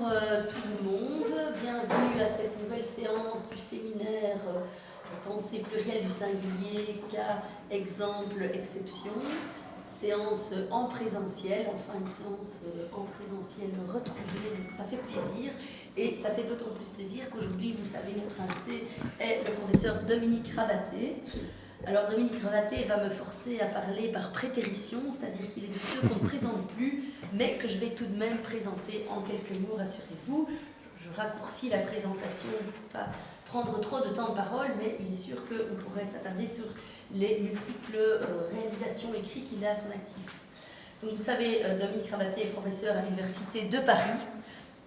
tout le monde, bienvenue à cette nouvelle séance du séminaire Pensée plurielle du singulier, cas, exemple, exception. Séance en présentiel, enfin une séance en présentiel retrouvée, donc ça fait plaisir. Et ça fait d'autant plus plaisir qu'aujourd'hui, vous le savez, notre invité est le professeur Dominique Rabaté. Alors Dominique Rabaté va me forcer à parler par prétérition, c'est-à-dire qu'il est de ceux qu'on ne présente plus, mais que je vais tout de même présenter en quelques mots, rassurez-vous. Je raccourcis la présentation pour ne pas prendre trop de temps de parole, mais il est sûr qu'on pourrait s'attarder sur les multiples réalisations écrites qu'il a à son actif. Donc vous savez, Dominique Rabaté est professeur à l'Université de Paris.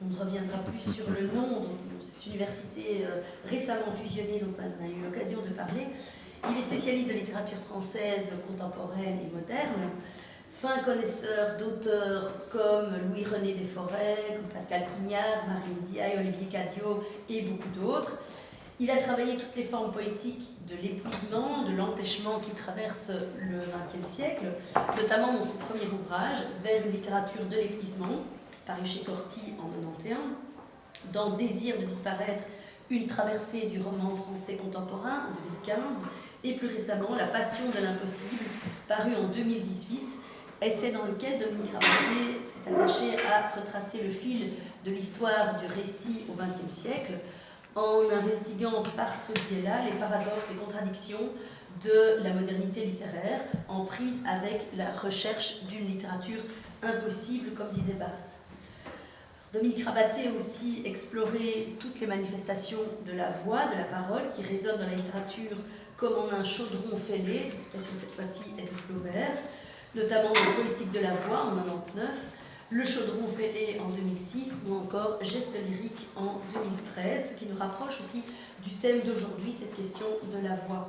On ne reviendra plus sur le nom, cette université récemment fusionnée dont on a eu l'occasion de parler. Il est spécialiste de littérature française contemporaine et moderne, fin connaisseur d'auteurs comme Louis-René Desforêts, comme Pascal Quignard, Marie Ndiaye, Olivier Cadiot et beaucoup d'autres. Il a travaillé toutes les formes poétiques de l'épuisement, de l'empêchement qui traverse le XXe siècle, notamment dans son premier ouvrage, Vers une littérature de l'épuisement, paru chez Corti en 1991, dans Désir de disparaître, une traversée du roman français contemporain en 2015, et plus récemment La passion de l'impossible, paru en 2018, essai dans lequel Dominique Rabaté s'est attaché à retracer le fil de l'histoire du récit au XXe siècle, en investiguant par ce biais-là les paradoxes, les contradictions de la modernité littéraire, en prise avec la recherche d'une littérature impossible, comme disait Barthes. Dominique Rabaté a aussi exploré toutes les manifestations de la voix, de la parole, qui résonnent dans la littérature comme en un chaudron fêlé, l'expression cette fois-ci est de Flaubert, notamment dans le Politique de la voix en 1999, Le chaudron fêlé en 2006 ou encore Geste lyrique en 2013, ce qui nous rapproche aussi du thème d'aujourd'hui, cette question de la voix.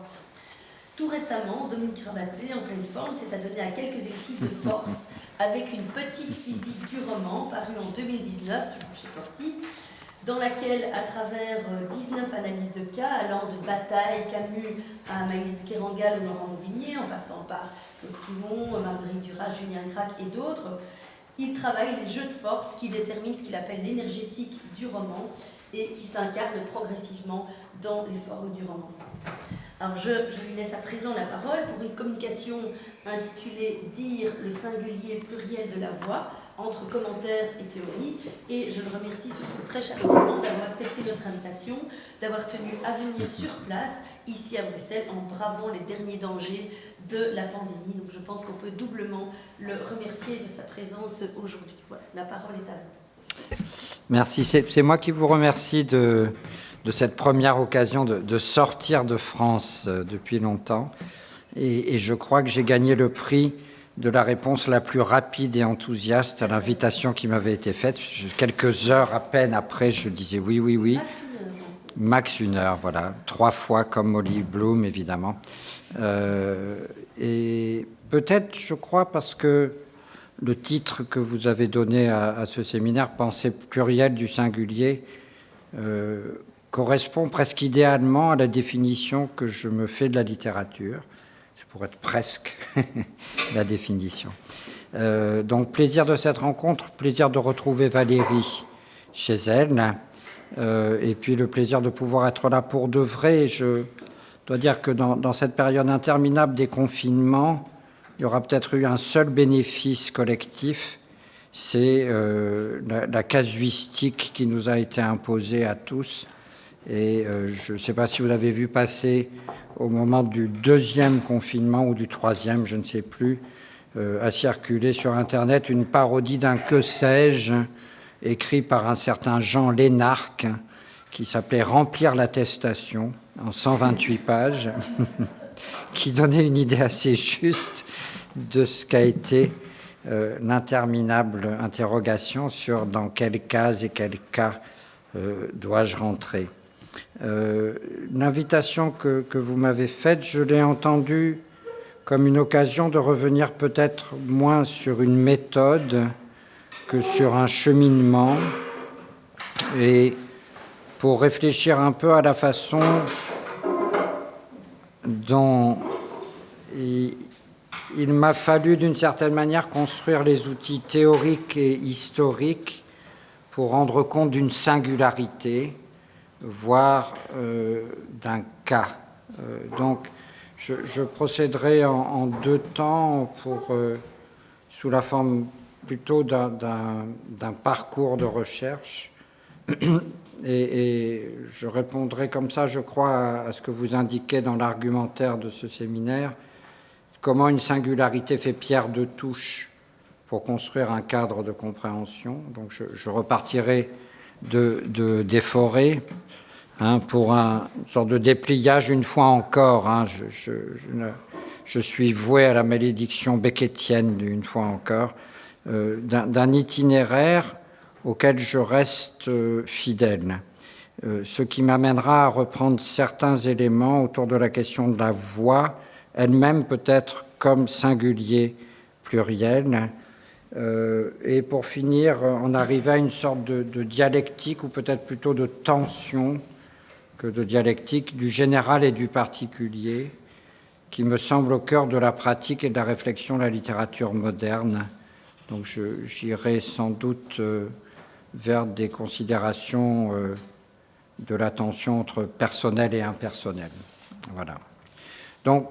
Tout récemment, Dominique Rabaté, en pleine forme, s'est adonné à quelques exercices de force avec une petite physique du roman, parue en 2019, toujours chez Corti, dans laquelle, à travers 19 analyses de cas, allant de Bataille, Camus à Maïs de Kerangal ou Laurent Mouvignier, en passant par Claude Simon, Marguerite Duras, Julien Gracq et d'autres, il travaille les jeux de force qui déterminent ce qu'il appelle l'énergétique du roman et qui s'incarne progressivement dans les formes du roman. Alors je lui laisse à présent la parole pour une communication intitulée « Dire le singulier pluriel de la voix » entre commentaires et théorie, et je le remercie surtout très chaleureusement d'avoir accepté notre invitation, d'avoir tenu à venir sur place, ici à Bruxelles, en bravant les derniers dangers de la pandémie. Donc je pense qu'on peut doublement le remercier de sa présence aujourd'hui. Voilà, la parole est à vous. Merci, c'est moi qui vous remercie de cette première occasion de sortir de France depuis longtemps, et je crois que j'ai gagné le prix de la réponse la plus rapide et enthousiaste à l'invitation qui m'avait été faite. Quelques heures à peine après, je disais oui. Max une heure, voilà. 3 fois comme Molly Bloom, évidemment. Et peut-être, je crois, parce que le titre que vous avez donné à ce séminaire, Pensée plurielle du singulier, correspond presque idéalement à la définition que je me fais de la littérature. Pour être presque la définition. Donc, plaisir de cette rencontre, plaisir de retrouver Valérie chez elle, et puis le plaisir de pouvoir être là pour de vrai. Je dois dire que dans cette période interminable des confinements, il y aura peut-être eu un seul bénéfice collectif, c'est la casuistique qui nous a été imposée à tous. Et je ne sais pas si vous avez vu passer au moment du 2e confinement ou du 3e, je ne sais plus, a circulé sur Internet une parodie d'un Que sais-je, écrit par un certain Jean Lénarque, qui s'appelait Remplir l'attestation, en 128 pages, qui donnait une idée assez juste de ce qu'a été l'interminable interrogation sur dans quelle case et quel cas dois-je rentrer. L'invitation que vous m'avez faite, je l'ai entendue comme une occasion de revenir peut-être moins sur une méthode que sur un cheminement, et pour réfléchir un peu à la façon dont il m'a fallu d'une certaine manière construire les outils théoriques et historiques pour rendre compte d'une singularité, voire d'un cas. Donc, je procéderai en deux temps sous la forme plutôt d'un parcours de recherche. Et je répondrai comme ça, je crois, à ce que vous indiquez dans l'argumentaire de ce séminaire, comment une singularité fait pierre de touche pour construire un cadre de compréhension. Donc je repartirai des forêts pour une sorte de dépliage une fois encore. Je suis voué à la malédiction beckettienne une fois encore, d'un itinéraire auquel je reste fidèle. Ce qui m'amènera à reprendre certains éléments autour de la question de la voix, elle-même peut-être comme singulier pluriel, et pour finir, en arriver à une sorte de dialectique, ou peut-être plutôt de tension que de dialectique, du général et du particulier, qui me semble au cœur de la pratique et de la réflexion de la littérature moderne. Donc j'irai sans doute vers des considérations de la tension entre personnel et impersonnel. Voilà. Donc,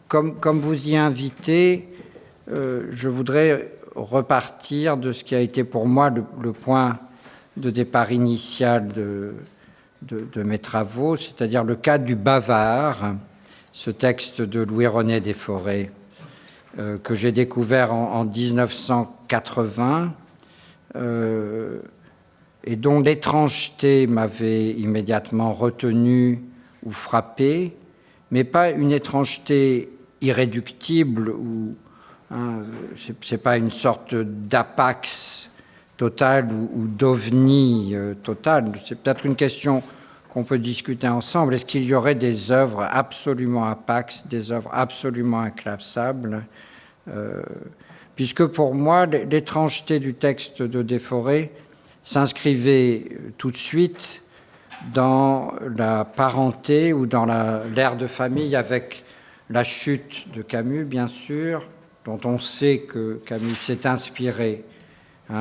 comme vous y invitez, je voudrais repartir de ce qui a été pour moi le point de départ initial de mes travaux, c'est-à-dire le cas du bavard, ce texte de Louis-René Desforêts, que j'ai découvert en 1980, et dont l'étrangeté m'avait immédiatement retenu ou frappé, mais pas une étrangeté irréductible ou c'est pas une sorte d'apax total ou d'ovni total. C'est peut-être une question qu'on peut discuter ensemble. Est-ce qu'il y aurait des œuvres absolument apax, des œuvres absolument inclassables, puisque pour moi, l'étrangeté du texte de Desforêts s'inscrivait tout de suite dans la parenté ou dans l'ère de famille avec la chute de Camus, bien sûr, dont on sait que Camus s'est inspiré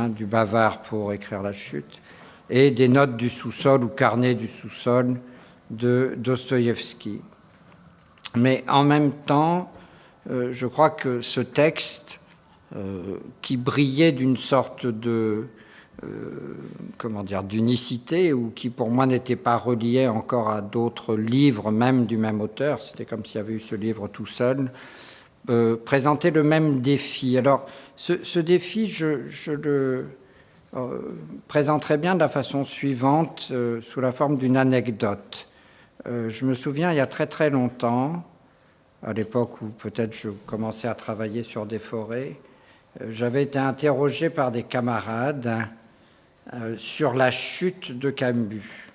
du bavard pour écrire La Chute, et des notes du sous-sol ou carnet du sous-sol de Dostoïevski. Mais en même temps, je crois que ce texte, qui brillait d'une sorte d'unicité, ou qui pour moi n'était pas relié encore à d'autres livres, même du même auteur, c'était comme s'il y avait eu ce livre tout seul, présentait le même défi. Alors, ce défi, je le présenterai bien de la façon suivante, sous la forme d'une anecdote. Je me souviens, il y a très très longtemps, à l'époque où peut-être je commençais à travailler sur Desforêts, j'avais été interrogé par des camarades sur La Chute de Camus.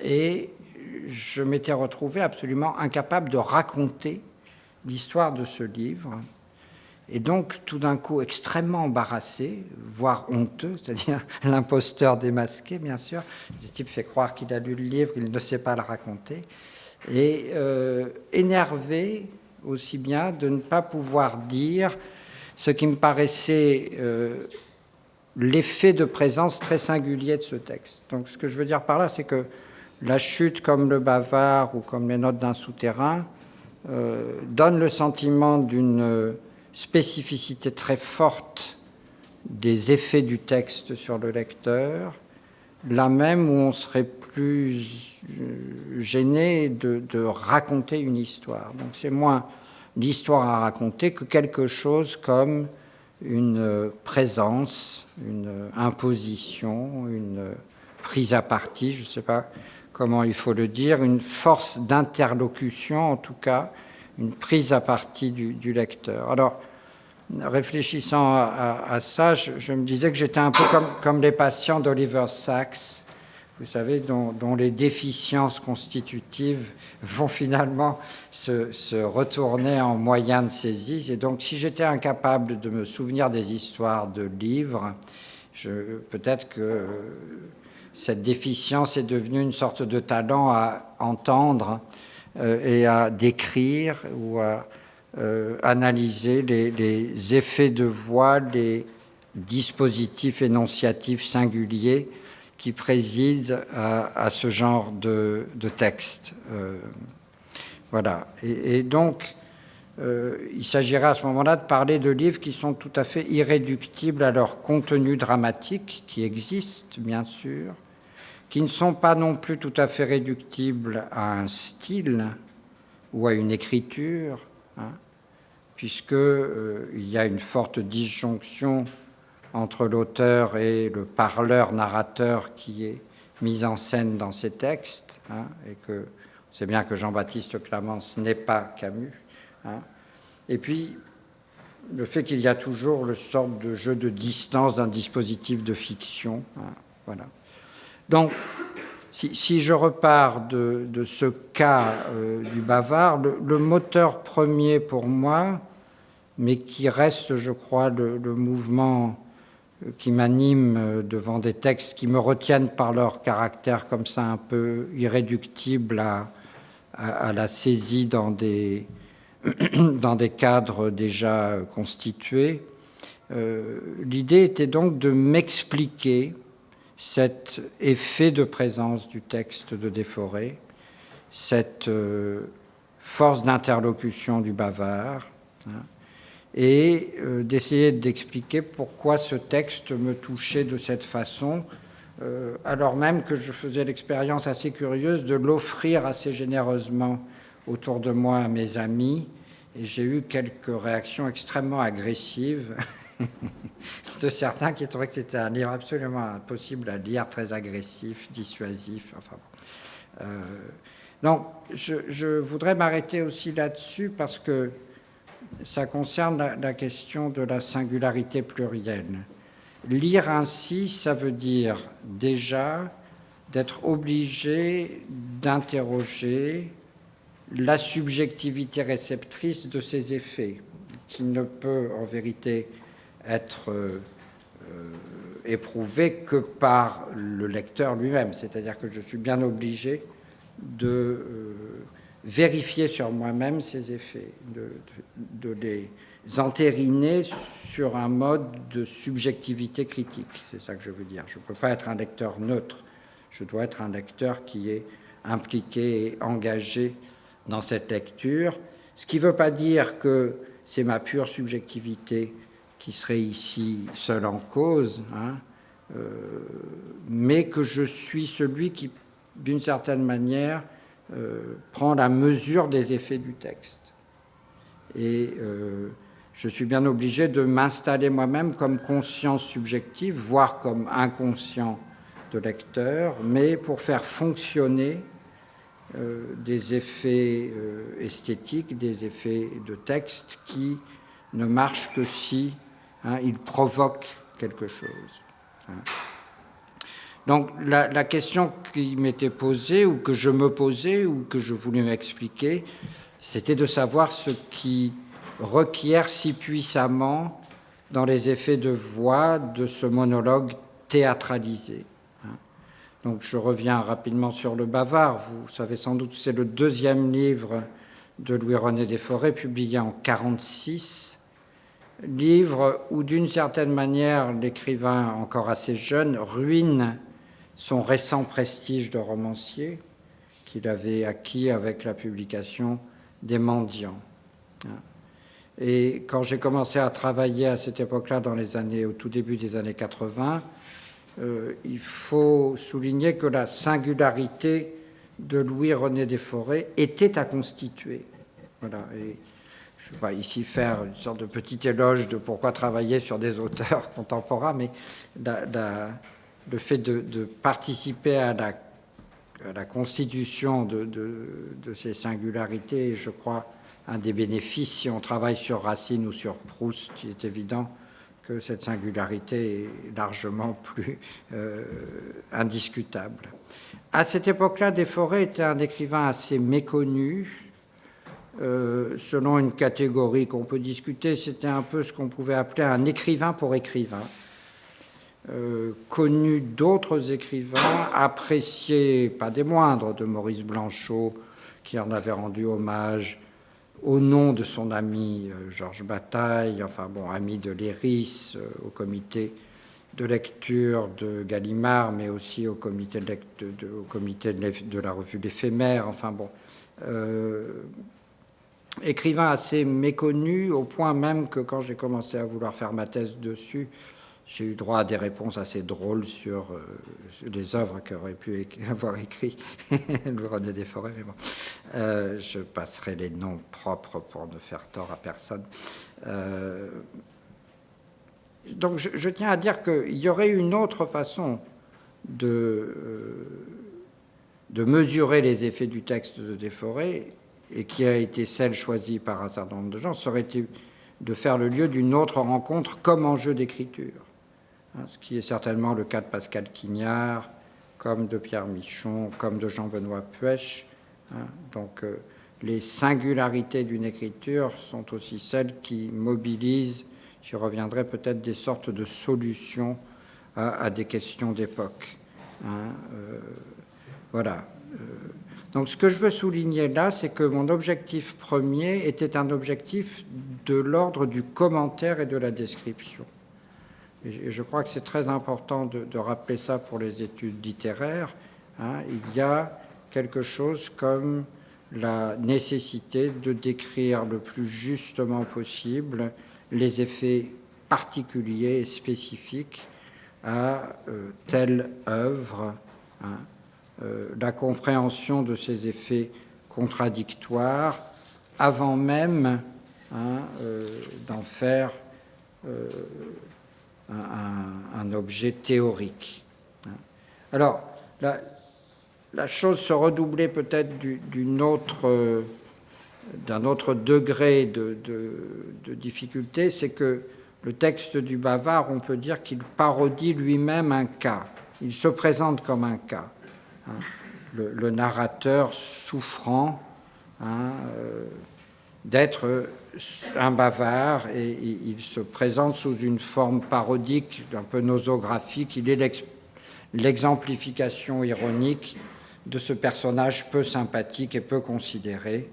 Et je m'étais retrouvé absolument incapable de raconter l'histoire de ce livre. Et donc, tout d'un coup, extrêmement embarrassé, voire honteux, c'est-à-dire l'imposteur démasqué, bien sûr. Ce type fait croire qu'il a lu le livre, il ne sait pas le raconter. Et énervé aussi bien de ne pas pouvoir dire ce qui me paraissait l'effet de présence très singulier de ce texte. Donc, ce que je veux dire par là, c'est que La Chute, comme le bavard ou comme les notes d'un souterrain, donne le sentiment d'une spécificité très forte des effets du texte sur le lecteur, là même où on serait plus gêné de raconter une histoire. Donc c'est moins l'histoire à raconter que quelque chose comme une présence, une imposition, une prise à partie, je ne sais pas comment il faut le dire, une force d'interlocution en tout cas, une prise à partie du lecteur. Alors, réfléchissant à ça, je me disais que j'étais un peu comme les patients d'Oliver Sacks, vous savez, dont les déficiences constitutives vont finalement se retourner en moyen de saisie. Et donc, si j'étais incapable de me souvenir des histoires de livres, peut-être que cette déficience est devenue une sorte de talent à entendre et à décrire ou à analyser les effets de voix, les dispositifs énonciatifs singuliers qui préside à ce genre de texte. Voilà. Et donc, il s'agirait à ce moment-là de parler de livres qui sont tout à fait irréductibles à leur contenu dramatique, qui existe, bien sûr, qui ne sont pas non plus tout à fait réductibles à un style ou à une écriture, hein, puisqu'il y a une forte disjonction entre l'auteur et le parleur-narrateur qui est mis en scène dans ces textes, hein, et que c'est bien que Jean-Baptiste Clamence n'est pas Camus. Hein. Et puis, le fait qu'il y a toujours le sorte de jeu de distance d'un dispositif de fiction. Hein, voilà. Donc, si je repars de ce cas du bavard, le moteur premier pour moi, mais qui reste, je crois, le mouvement qui m'anime devant des textes qui me retiennent par leur caractère comme ça un peu irréductible à la saisie dans des cadres déjà constitués. L'idée était donc de m'expliquer cet effet de présence du texte de Desforêts, cette force d'interlocution du bavard, hein, et d'essayer d'expliquer pourquoi ce texte me touchait de cette façon, alors même que je faisais l'expérience assez curieuse de l'offrir assez généreusement autour de moi à mes amis, et j'ai eu quelques réactions extrêmement agressives de certains qui trouvaient que c'était un livre absolument impossible à lire, très agressif, dissuasif, enfin bon. Donc, je voudrais m'arrêter aussi là-dessus parce que ça concerne la question de la singularité plurielle. Lire ainsi, ça veut dire déjà d'être obligé d'interroger la subjectivité réceptrice de ces effets, qui ne peut en vérité être éprouvé que par le lecteur lui-même. C'est-à-dire que je suis bien obligé de vérifier sur moi-même ces effets, de les entériner sur un mode de subjectivité critique. C'est ça que je veux dire. Je ne peux pas être un lecteur neutre. Je dois être un lecteur qui est impliqué et engagé dans cette lecture, ce qui ne veut pas dire que c'est ma pure subjectivité qui serait ici seule en cause, hein, mais que je suis celui qui, d'une certaine manière, prend la mesure des effets du texte. Et je suis bien obligé de m'installer moi-même comme conscience subjective, voire comme inconscient de lecteur, mais pour faire fonctionner des effets esthétiques, des effets de texte qui ne marchent que si ils provoquent quelque chose. Hein. Donc la question qui m'était posée, ou que je me posais, ou que je voulais m'expliquer, c'était de savoir ce qui requiert si puissamment dans les effets de voix de ce monologue théâtralisé. Donc je reviens rapidement sur Le Bavard. Vous savez sans doute que c'est le deuxième livre de Louis-René Desforêts, publié en 1946, livre où d'une certaine manière l'écrivain encore assez jeune ruine son récent prestige de romancier qu'il avait acquis avec la publication des Mendiants. Et quand j'ai commencé à travailler à cette époque-là, au tout début des années 80, il faut souligner que la singularité de Louis-René Desforêts était à constituer. Voilà. Et je ne vais pas ici faire une sorte de petit éloge de pourquoi travailler sur des auteurs contemporains, mais le fait de participer à la constitution de ces singularités, je crois, un des bénéfices, si on travaille sur Racine ou sur Proust, il est évident que cette singularité est largement plus indiscutable. À cette époque-là, Desforêts était un écrivain assez méconnu. Selon une catégorie qu'on peut discuter, c'était un peu ce qu'on pouvait appeler un écrivain pour écrivain. Connu d'autres écrivains, apprécié, pas des moindres, de Maurice Blanchot, qui en avait rendu hommage au nom de son ami Georges Bataille, enfin bon, ami de Léris au comité de lecture de Gallimard, mais aussi au comité de la revue L'Éphémère, enfin bon, écrivain assez méconnu, au point même que quand j'ai commencé à vouloir faire ma thèse dessus, j'ai eu droit à des réponses assez drôles sur les œuvres qu'aurait pu avoir écrit le René Desforêts, mais bon, je passerai les noms propres pour ne faire tort à personne. Donc je tiens à dire qu'il y aurait une autre façon de mesurer les effets du texte de Desforêts, et qui a été celle choisie par un certain nombre de gens, serait de faire le lieu d'une autre rencontre comme enjeu d'écriture. Ce qui est certainement le cas de Pascal Quignard, comme de Pierre Michon, comme de Jean-Benoît Puech. Donc les singularités d'une écriture sont aussi celles qui mobilisent, j'y reviendrai peut-être, des sortes de solutions à des questions d'époque. Voilà. Donc ce que je veux souligner là, c'est que mon objectif premier était un objectif de l'ordre du commentaire et de la description. Et je crois que c'est très important de rappeler ça pour les études littéraires. Il y a quelque chose comme la nécessité de décrire le plus justement possible les effets particuliers et spécifiques à telle œuvre, la compréhension de ces effets contradictoires avant même d'en faire un objet théorique. Alors, la chose se redoublait peut-être d'un autre degré de difficulté, c'est que le texte du Bavard, on peut dire qu'il parodie lui-même un cas. Il se présente comme un cas. Le narrateur souffrant d'être un bavard, et il se présente sous une forme parodique, un peu nosographique. Il est l'exemplification ironique de ce personnage peu sympathique et peu considéré.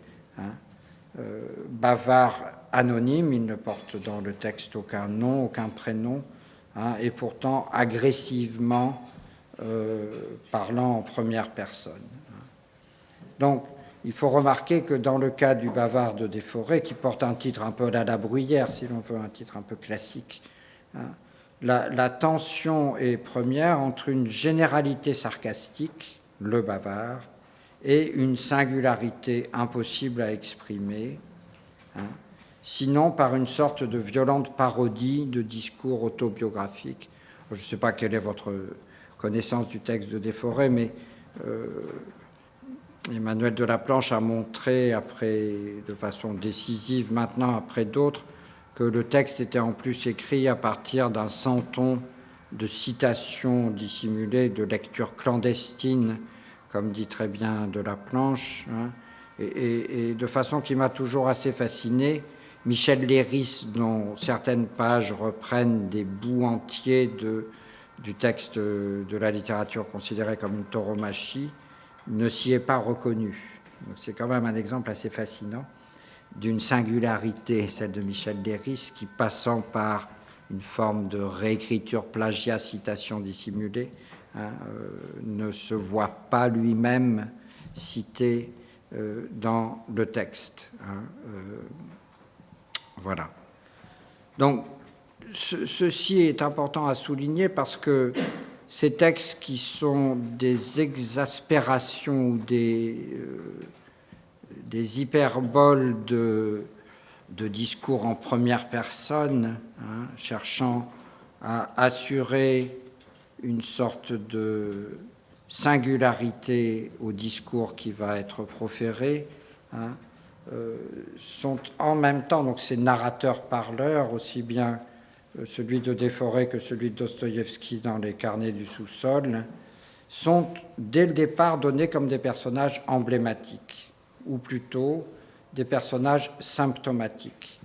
Bavard anonyme, il ne porte dans le texte aucun nom, aucun prénom, et pourtant agressivement parlant en première personne. Donc, il faut remarquer que dans le cas du Bavard de Desforêts, qui porte un titre un peu à la Bruyère, si l'on veut, un titre un peu classique, la tension est première entre une généralité sarcastique, le Bavard, et une singularité impossible à exprimer, sinon par une sorte de violente parodie de discours autobiographiques. Je ne sais pas quelle est votre connaissance du texte de Desforêts, mais Emmanuel Delaplanche a montré de façon décisive, maintenant après d'autres, que le texte était en plus écrit à partir d'un santon de citations dissimulées, de lectures clandestines, comme dit très bien Delaplanche, et de façon qui m'a toujours assez fasciné. Michel Léris, dont certaines pages reprennent des bouts entiers du texte de la littérature considérée comme une tauromachie, ne s'y est pas reconnu. C'est quand même un exemple assez fascinant d'une singularité, celle de Michel Léris, qui, passant par une forme de réécriture plagiat, citation dissimulée, ne se voit pas lui-même cité dans le texte. Voilà. Donc, ceci est important à souligner parce que ces textes qui sont des exaspérations ou des hyperboles de discours en première personne, cherchant à assurer une sorte de singularité au discours qui va être proféré, sont en même temps, donc ces narrateurs-parleurs, aussi bien celui de Desforêts que celui de Dostoïevski dans Les Carnets du sous-sol, sont dès le départ donnés comme des personnages emblématiques, ou plutôt des personnages symptomatiques.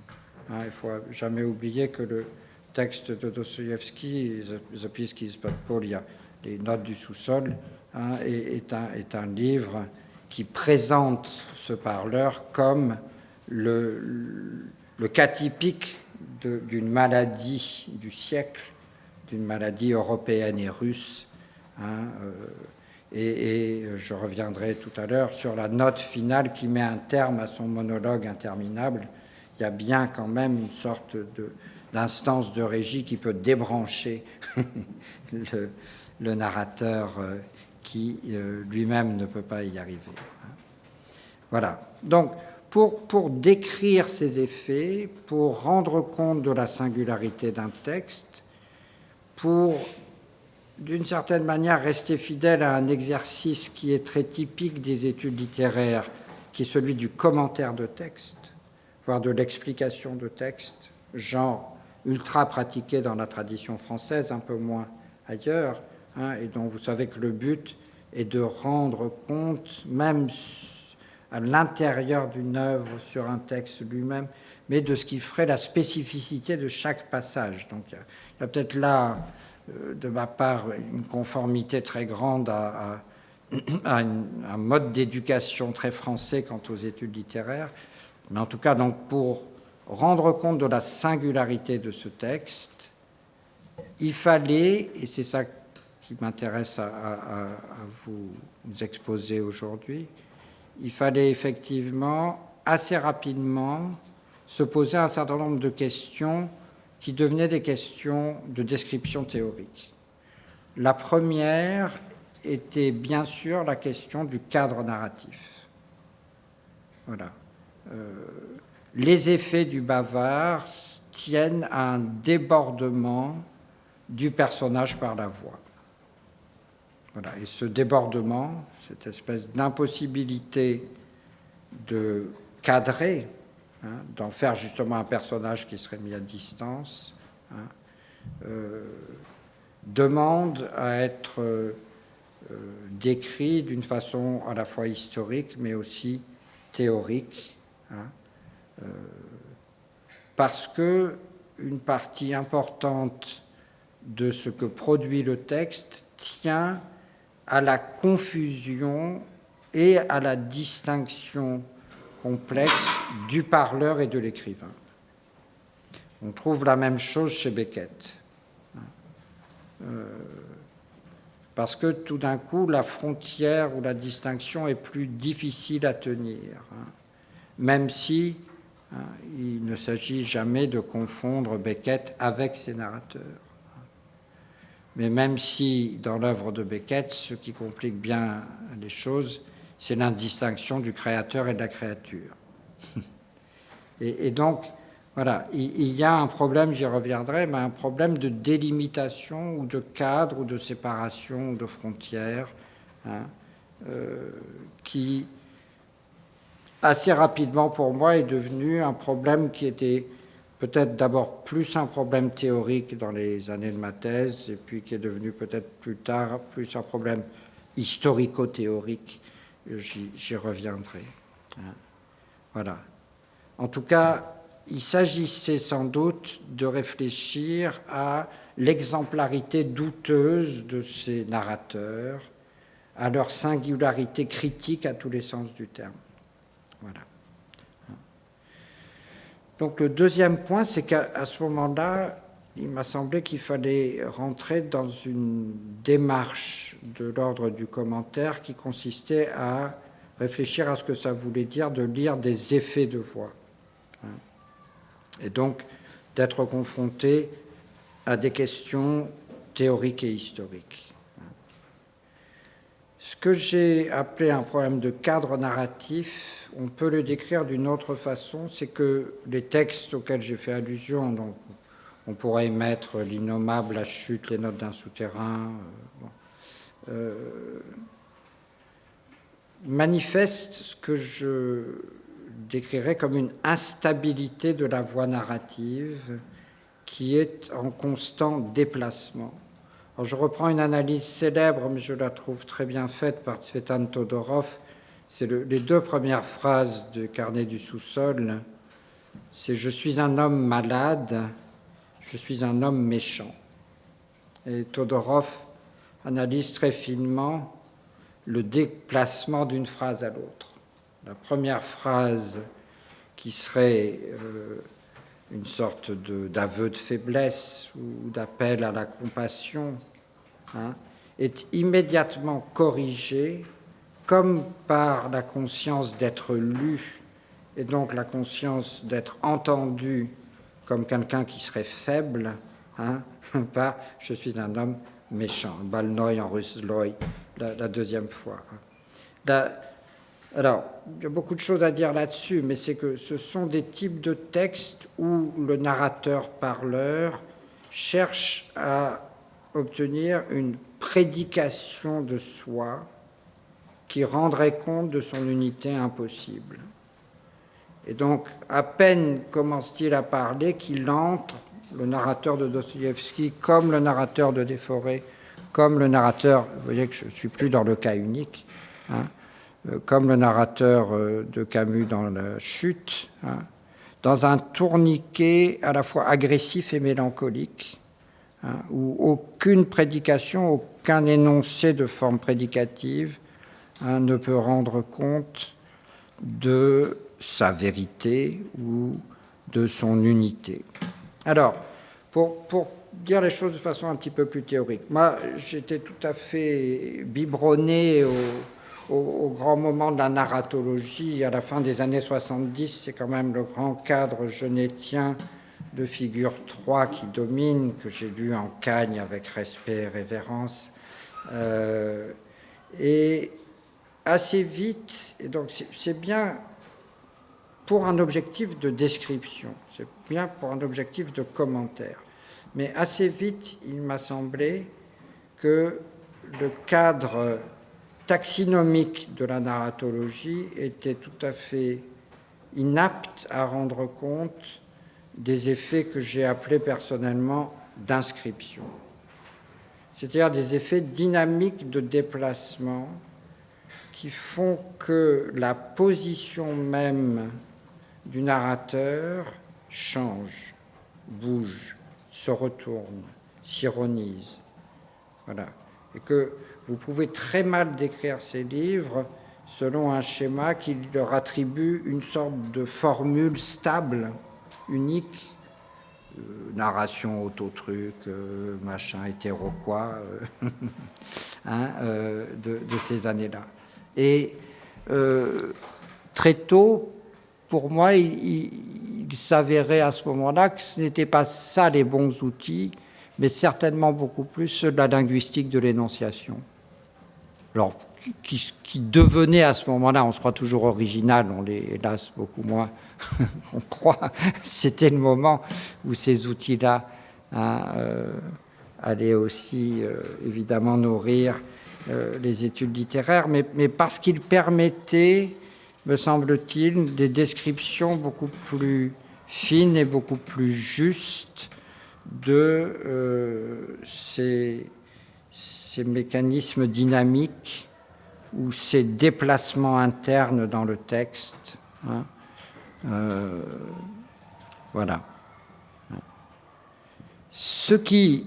Il ne faut jamais oublier que le texte de Dostoïevski, Zapyski Podpolia, les notes du sous-sol, est un livre qui présente ce parleur comme le cas typique d'une maladie du siècle, d'une maladie européenne et russe. Et je reviendrai tout à l'heure sur la note finale qui met un terme à son monologue interminable. Il y a bien quand même une sorte d'instance de régie qui peut débrancher le narrateur qui lui-même ne peut pas y arriver. Voilà. Donc, pour décrire ces effets, pour rendre compte de la singularité d'un texte, pour, d'une certaine manière, rester fidèle à un exercice qui est très typique des études littéraires, qui est celui du commentaire de texte, voire de l'explication de texte, genre ultra pratiqué dans la tradition française, un peu moins ailleurs, et dont vous savez que le but est de rendre compte, même à l'intérieur d'une œuvre, sur un texte lui-même, mais de ce qui ferait la spécificité de chaque passage. Donc il y a peut-être là, de ma part, une conformité très grande à un mode d'éducation très français quant aux études littéraires, mais en tout cas, donc, pour rendre compte de la singularité de ce texte, il fallait, et c'est ça qui m'intéresse à vous exposer aujourd'hui, il fallait effectivement assez rapidement se poser un certain nombre de questions qui devenaient des questions de description théorique. La première était bien sûr la question du cadre narratif. Voilà. Les effets du bavard tiennent à un débordement du personnage par la voix. Voilà. Et ce débordement, cette espèce d'impossibilité de cadrer, d'en faire justement un personnage qui serait mis à distance, demande à être décrit d'une façon à la fois historique mais aussi théorique, parce que une partie importante de ce que produit le texte tient à la confusion et à la distinction complexe du parleur et de l'écrivain. On trouve la même chose chez Beckett. Parce que tout d'un coup, la frontière ou la distinction est plus difficile à tenir, même si il ne s'agit jamais de confondre Beckett avec ses narrateurs. Mais même si, dans l'œuvre de Beckett, ce qui complique bien les choses, c'est l'indistinction du créateur et de la créature. Et donc, voilà, il y a un problème, j'y reviendrai, mais un problème de délimitation ou de cadre ou de séparation ou de frontières qui, assez rapidement pour moi, est devenu un problème qui était peut-être d'abord plus un problème théorique dans les années de ma thèse, et puis qui est devenu peut-être plus tard plus un problème historico-théorique. J'y reviendrai. Voilà. En tout cas, il s'agissait sans doute de réfléchir à l'exemplarité douteuse de ces narrateurs, à leur singularité critique à tous les sens du terme. Voilà. Donc le deuxième point, c'est qu'à ce moment-là, il m'a semblé qu'il fallait rentrer dans une démarche de l'ordre du commentaire qui consistait à réfléchir à ce que ça voulait dire de lire des effets de voix. Et donc d'être confronté à des questions théoriques et historiques. Ce que j'ai appelé un problème de cadre narratif, on peut le décrire d'une autre façon, c'est que les textes auxquels j'ai fait allusion, donc on pourrait y mettre l'innommable, la chute, les notes d'un souterrain, manifestent ce que je décrirais comme une instabilité de la voix narrative qui est en constant déplacement. Alors je reprends une analyse célèbre, mais je la trouve très bien faite par Tsvetan Todorov. C'est les deux premières phrases du Carnet du sous-sol. C'est « Je suis un homme malade, je suis un homme méchant ». Et Todorov analyse très finement le déplacement d'une phrase à l'autre. La première phrase qui serait une sorte d'aveu de faiblesse ou d'appel à la compassion, hein, est immédiatement corrigé comme par la conscience d'être lu et donc la conscience d'être entendu comme quelqu'un qui serait faible, hein, par « je suis un homme méchant », balnoi en russe, loi, la deuxième fois. Alors, il y a beaucoup de choses à dire là-dessus, mais c'est que ce sont des types de textes où le narrateur-parleur cherche à obtenir une prédication de soi qui rendrait compte de son unité impossible. Et donc, à peine commence-t-il à parler qu'il entre, le narrateur de Dostoïevski, comme le narrateur de Desforêts, comme le narrateur, vous voyez que je ne suis plus dans le cas unique, hein, comme le narrateur de Camus dans La Chute, hein, dans un tourniquet à la fois agressif et mélancolique, hein, où aucune prédication, aucun énoncé de forme prédicative, hein, ne peut rendre compte de sa vérité ou de son unité. Alors, pour dire les choses de façon un petit peu plus théorique, moi, j'étais tout à fait biberonné au grand moment de la narratologie. À la fin des années 70, c'est quand même le grand cadre genétien de figure 3 qui domine, que j'ai lu en Cagne avec respect et révérence. Et assez vite, et donc c'est bien pour un objectif de description, c'est bien pour un objectif de commentaire. Mais assez vite, il m'a semblé que le cadre taxinomique de la narratologie était tout à fait inapte à rendre compte des effets que j'ai appelés personnellement d'inscription, c'est-à-dire des effets dynamiques de déplacement qui font que la position même du narrateur change, bouge, se retourne, s'ironise. Voilà. Et que vous pouvez très mal décrire ces livres selon un schéma qui leur attribue une sorte de formule stable, unique, narration autotruc, machin hétéro quoi, hein, de ces années-là. Et très tôt, pour moi, il s'avérait à ce moment-là que ce n'étaient pas ça les bons outils, mais certainement beaucoup plus ceux de la linguistique de l'énonciation. Alors, qui devenait à ce moment-là, on se croit toujours original, on l'est hélas beaucoup moins qu'on croit, c'était le moment où ces outils-là, hein, allaient aussi évidemment nourrir les études littéraires, mais parce qu'ils permettaient, me semble-t-il, des descriptions beaucoup plus fines et beaucoup plus justes de ces mécanismes dynamiques ou ces déplacements internes dans le texte. Hein, voilà. Ce qui,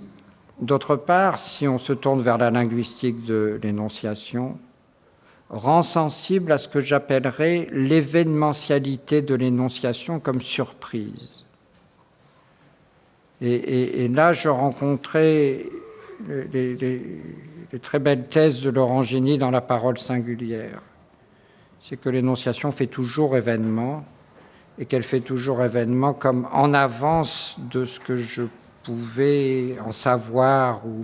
d'autre part, si on se tourne vers la linguistique de l'énonciation, rend sensible à ce que j'appellerais l'événementialité de l'énonciation comme surprise. Et là, je rencontrais les très belles thèses de Laurent Giny dans La parole singulière. C'est que l'énonciation fait toujours événement, et qu'elle fait toujours événement comme en avance de ce que je pouvais en savoir, ou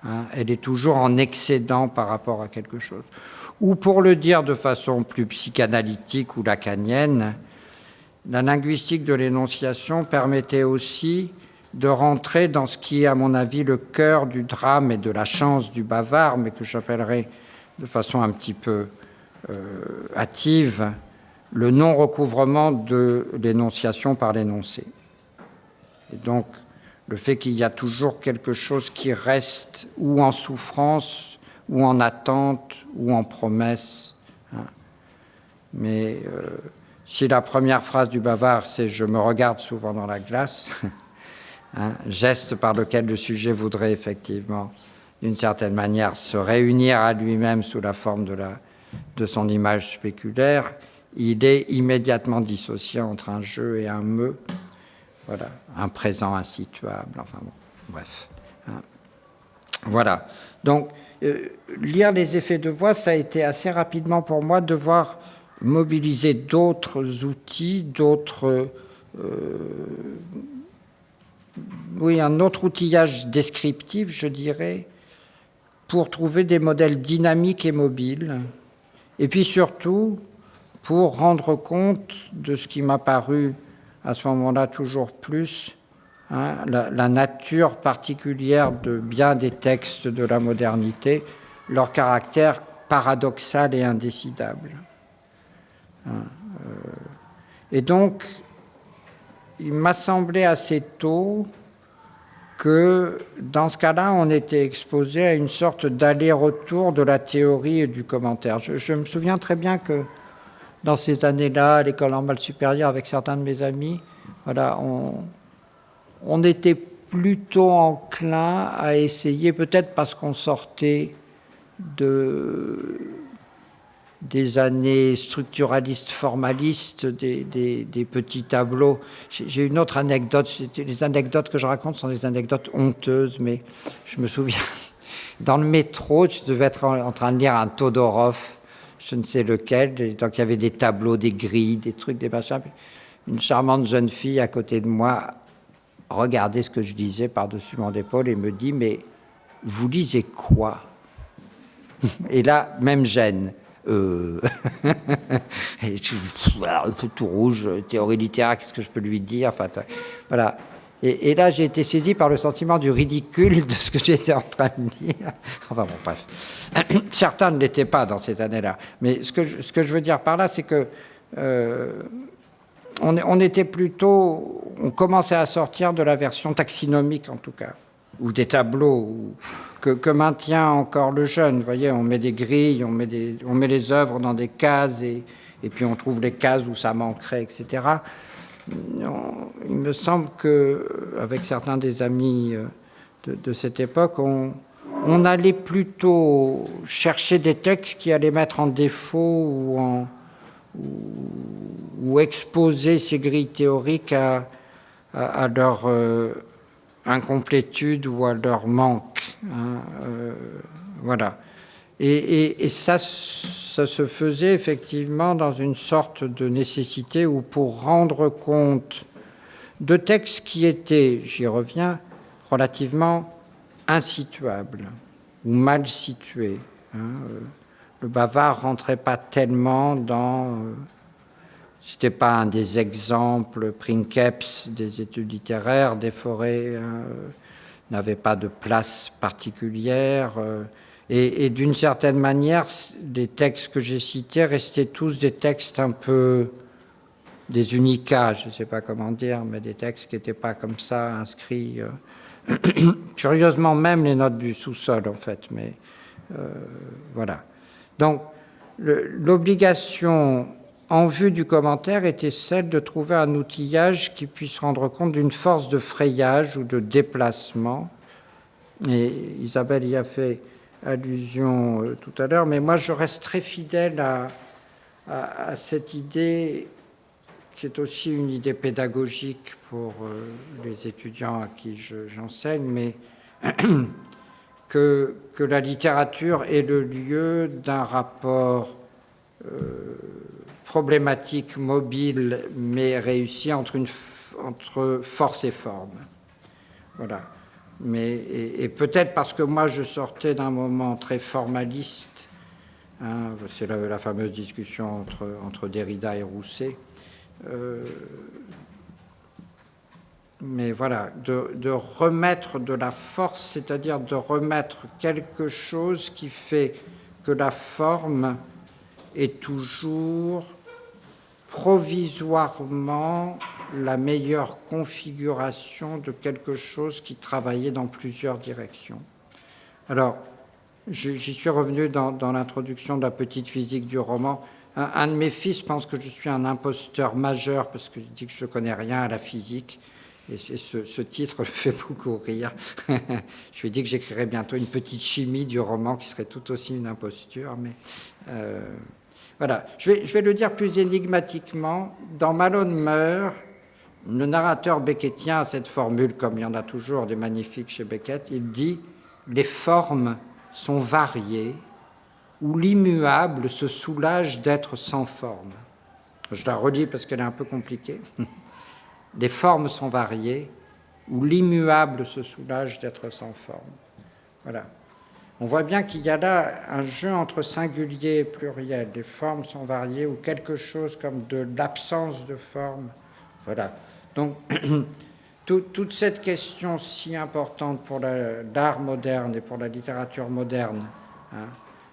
hein, elle est toujours en excédent par rapport à quelque chose. Ou pour le dire de façon plus psychanalytique ou lacanienne, la linguistique de l'énonciation permettait aussi de rentrer dans ce qui est, à mon avis, le cœur du drame et de la chance du bavard, mais que j'appellerais de façon un petit peu hâtive, le non-recouvrement de l'énonciation par l'énoncé. Et donc, le fait qu'il y a toujours quelque chose qui reste ou en souffrance, ou en attente, ou en promesse. Hein. Mais si la première phrase du bavard, c'est « je me regarde souvent dans la glace », hein, geste par lequel le sujet voudrait effectivement, d'une certaine manière, se réunir à lui-même sous la forme de son image spéculaire, il est immédiatement dissocié entre un je et un me, voilà, un présent insituable, enfin bon, bref. Hein. Voilà. Donc, lire les effets de voix, ça a été assez rapidement pour moi devoir mobiliser d'autres outils, un autre outillage descriptif, je dirais, pour trouver des modèles dynamiques et mobiles, et puis surtout pour rendre compte de ce qui m'a paru à ce moment-là toujours plus, la nature particulière de bien des textes de la modernité, leur caractère paradoxal et indécidable. Et donc, il m'a semblé assez tôt que, dans ce cas-là, on était exposé à une sorte d'aller-retour de la théorie et du commentaire. Je me souviens très bien que, dans ces années-là, à l'école normale supérieure, avec certains de mes amis, voilà, on était plutôt enclin à essayer, peut-être parce qu'on sortait des années structuralistes, formalistes, des petits tableaux. J'ai une autre anecdote. Les anecdotes que je raconte sont des anecdotes honteuses, mais je me souviens, dans le métro, je devais être en train de lire un Todorov, je ne sais lequel, donc il y avait des tableaux, des grilles, des trucs, des machins. Une charmante jeune fille à côté de moi regardait ce que je lisais par-dessus mon épaule et me dit « Mais vous lisez quoi ?» Et là, même gêne. Et tout rouge, théorie littéraire, qu'est-ce que je peux lui dire, enfin, voilà. Et là, j'ai été saisi par le sentiment du ridicule de ce que j'étais en train de lire. Enfin bon, bref. Certains ne l'étaient pas dans ces années-là. Mais ce que je veux dire par là, c'est que on était plutôt... On commençait à sortir de la version taxinomique, en tout cas, ou des tableaux, que maintient encore le jeune. Vous voyez, on met des grilles, on met les œuvres dans des cases, et puis on trouve les cases où ça manquerait, etc. Il me semble qu'avec certains des amis de cette époque, on allait plutôt chercher des textes qui allaient mettre en défaut ou exposer ces grilles théoriques à leur incomplétude ou à leur manque. Voilà. Et ça se faisait effectivement dans une sorte de nécessité où, pour rendre compte de textes qui étaient, j'y reviens, relativement insituables ou mal situés. Le bavard rentrait pas tellement dans... C'était pas un des exemples princeps des études littéraires, des forêts n'avaient pas de place particulière. Et d'une certaine manière, les textes que j'ai cités restaient tous des textes un peu des unicats, je ne sais pas comment dire, mais des textes qui n'étaient pas comme ça inscrits. Curieusement, même les notes du sous-sol, en fait. Mais voilà. Donc, l'obligation en vue du commentaire était celle de trouver un outillage qui puisse rendre compte d'une force de frayage ou de déplacement. Et Isabelle y a fait allusion tout à l'heure, mais moi je reste très fidèle à cette idée qui est aussi une idée pédagogique pour les étudiants à qui j'enseigne, mais que la littérature est le lieu d'un rapport problématique, mobile, mais réussi entre force et forme. Voilà. Et peut-être parce que moi je sortais d'un moment très formaliste, c'est la fameuse discussion entre Derrida et Rousset, mais voilà, de remettre de la force, c'est-à-dire de remettre quelque chose qui fait que la forme est toujours provisoirement la meilleure configuration de quelque chose qui travaillait dans plusieurs directions. Alors, j'y suis revenu dans l'introduction de la petite physique du roman. Un de mes fils pense que je suis un imposteur majeur parce que je dis que je ne connais rien à la physique. Et ce titre le fait beaucoup rire. Je lui ai dit que j'écrirais bientôt une petite chimie du roman qui serait tout aussi une imposture, mais... voilà, je vais le dire plus énigmatiquement. Dans Malone meurt, le narrateur beckettien a cette formule, comme il y en a toujours des magnifiques chez Beckett, il dit « Les formes sont variées, où l'immuable se soulage d'être sans forme. » Je la relis parce qu'elle est un peu compliquée. « Les formes sont variées, où l'immuable se soulage d'être sans forme. » Voilà. On voit bien qu'il y a là un jeu entre singulier et pluriel. Les formes sont variées ou quelque chose comme de l'absence de forme. Voilà. Donc, toute cette question si importante pour l'art moderne et pour la littérature moderne, hein,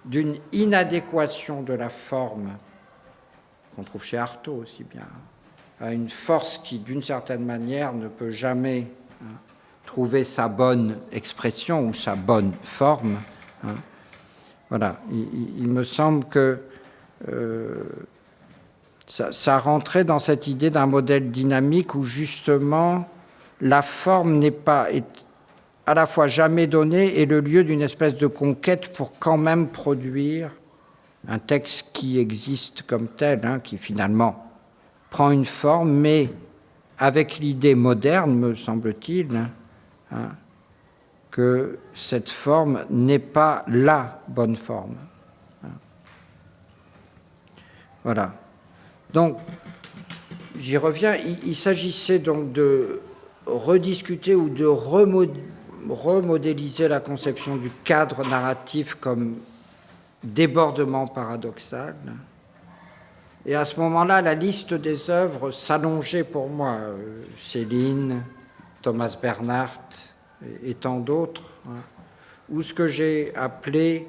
d'une inadéquation de la forme, qu'on trouve chez Artaud aussi bien, à une force qui, d'une certaine manière, ne peut jamais trouver sa bonne expression ou sa bonne forme. Voilà, il me semble que ça rentrait dans cette idée d'un modèle dynamique où justement la forme n'est pas à la fois jamais donnée et le lieu d'une espèce de conquête pour quand même produire un texte qui existe comme tel, hein, qui finalement prend une forme, mais avec l'idée moderne, me semble-t-il, hein, que cette forme n'est pas la bonne forme. Voilà. Donc, j'y reviens. Il s'agissait donc de rediscuter ou de remodéliser la conception du cadre narratif comme débordement paradoxal. Et à ce moment-là, la liste des œuvres s'allongeait pour moi. Céline, Thomas Bernhardt et tant d'autres, hein, ou ce que j'ai appelé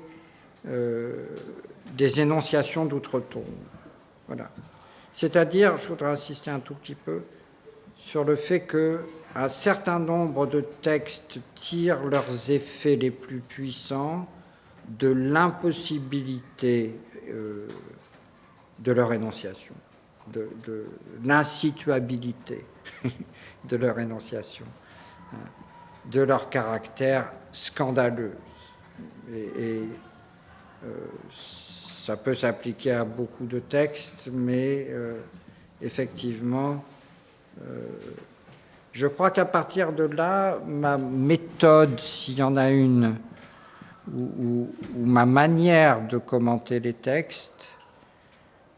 des énonciations d'outre-tombe. Voilà. C'est-à-dire, je voudrais insister un tout petit peu sur le fait qu'un certain nombre de textes tirent leurs effets les plus puissants de l'impossibilité de leur énonciation, de l'insituabilité de leur énonciation, de leur caractère scandaleux. Et ça peut s'appliquer à beaucoup de textes, mais effectivement, je crois qu'à partir de là, ma méthode, s'il y en a une, ou ma manière de commenter les textes,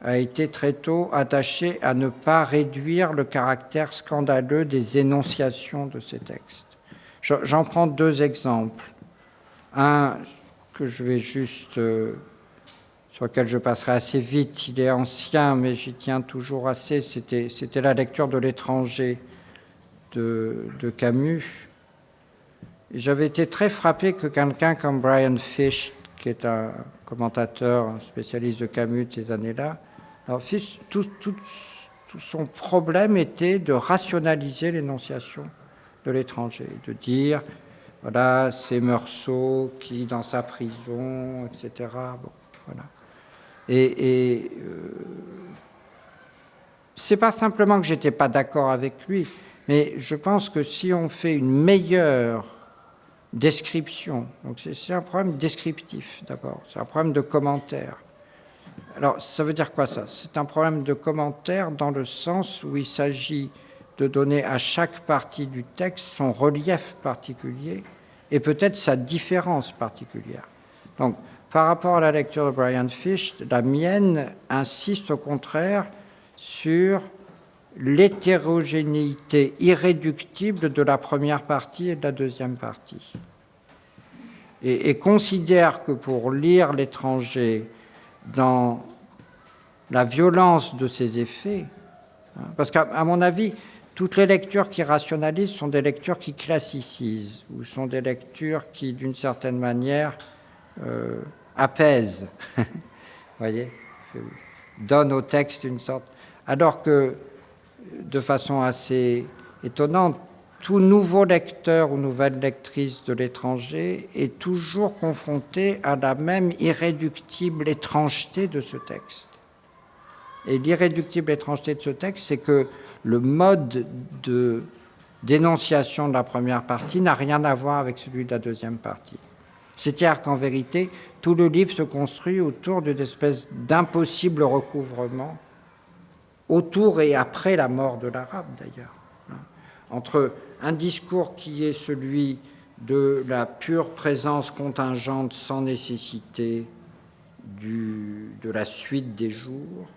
a été très tôt attachée à ne pas réduire le caractère scandaleux des énonciations de ces textes. J'en prends deux exemples. Un que je vais juste, sur lequel je passerai assez vite, il est ancien, mais j'y tiens toujours assez, c'était la lecture de L'étranger de Camus. Et j'avais été très frappé que quelqu'un comme Brian Fish, qui est un commentateur, un spécialiste de Camus de ces années-là, alors Fish, tout son problème était de rationaliser l'énonciation de L'étranger, de dire, voilà, c'est Meursault qui, dans sa prison, etc. Bon, voilà. Et c'est pas simplement que j'étais pas d'accord avec lui, mais je pense que si on fait une meilleure description, donc c'est un problème descriptif d'abord, c'est un problème de commentaire. Alors, ça veut dire quoi ça? C'est un problème de commentaire dans le sens où il s'agit de donner à chaque partie du texte son relief particulier et peut-être sa différence particulière. Donc, par rapport à la lecture de Brian Fish, la mienne insiste au contraire sur l'hétérogénéité irréductible de la première partie et de la deuxième partie. Et considère que pour lire L'étranger dans la violence de ses effets, hein, parce qu'à mon avis, toutes les lectures qui rationalisent sont des lectures qui classicisent, ou sont des lectures qui, d'une certaine manière, apaisent, voyez, donnent au texte une sorte... Alors que, de façon assez étonnante, tout nouveau lecteur ou nouvelle lectrice de L'étranger est toujours confronté à la même irréductible étrangeté de ce texte. Et l'irréductible étrangeté de ce texte, c'est que le mode de dénonciation de la première partie n'a rien à voir avec celui de la deuxième partie. C'est-à-dire qu'en vérité, tout le livre se construit autour d'une espèce d'impossible recouvrement, autour et après la mort de l'Arabe d'ailleurs. entre un discours qui est celui de la pure présence contingente sans nécessité de la suite des jours,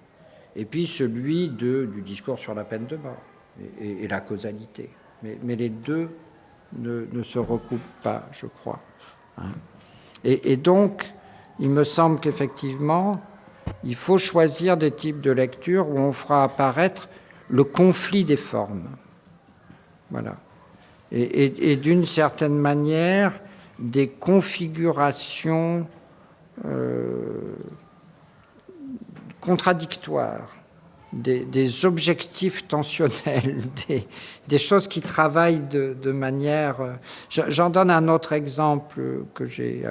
et puis celui du discours sur la peine de mort et la causalité. Mais les deux ne se recoupent pas, je crois. Hein. Et donc, il me semble qu'effectivement, il faut choisir des types de lecture où on fera apparaître le conflit des formes. Voilà. Et d'une certaine manière, des configurations contradictoires, des objectifs tensionnels, des choses qui travaillent de manière... J'en donne un autre exemple que j'ai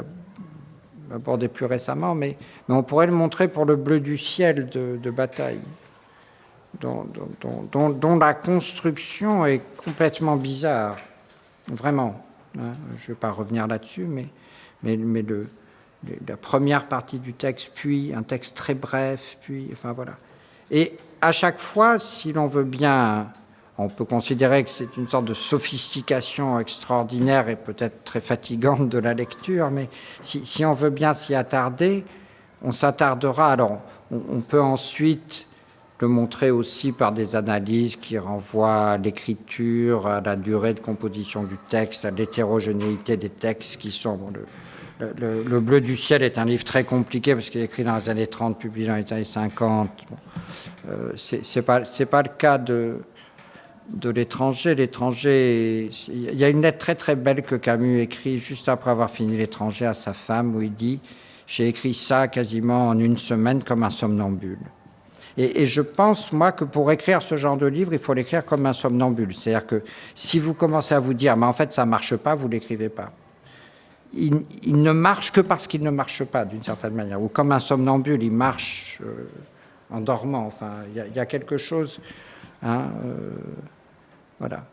abordé plus récemment, mais on pourrait le montrer pour le bleu du ciel de Bataille, dont la construction est complètement bizarre, vraiment. Hein, je ne vais pas revenir là-dessus, mais la première partie du texte, puis un texte très bref, puis... Enfin, voilà. Et à chaque fois, si l'on veut bien, on peut considérer que c'est une sorte de sophistication extraordinaire et peut-être très fatigante de la lecture, mais si on veut bien s'y attarder, on s'attardera. Alors, on peut ensuite le montrer aussi par des analyses qui renvoient à l'écriture, à la durée de composition du texte, à l'hétérogénéité des textes qui sont... Bon, le Bleu du ciel est un livre très compliqué parce qu'il est écrit dans les années 30, publié dans les années 50. Bon. C'est pas le cas de L'étranger. L'étranger, il y a une lettre très très belle que Camus écrit juste après avoir fini L'étranger à sa femme, où il dit « J'ai écrit ça quasiment en une semaine comme un somnambule ». Et je pense, moi, que pour écrire ce genre de livre, il faut l'écrire comme un somnambule. C'est-à-dire que si vous commencez à vous dire « mais en fait ça marche pas », vous l'écrivez pas. Il ne marche que parce qu'il ne marche pas, d'une certaine manière. Ou comme un somnambule, il marche en dormant. Enfin, il y a quelque chose... Hein, voilà.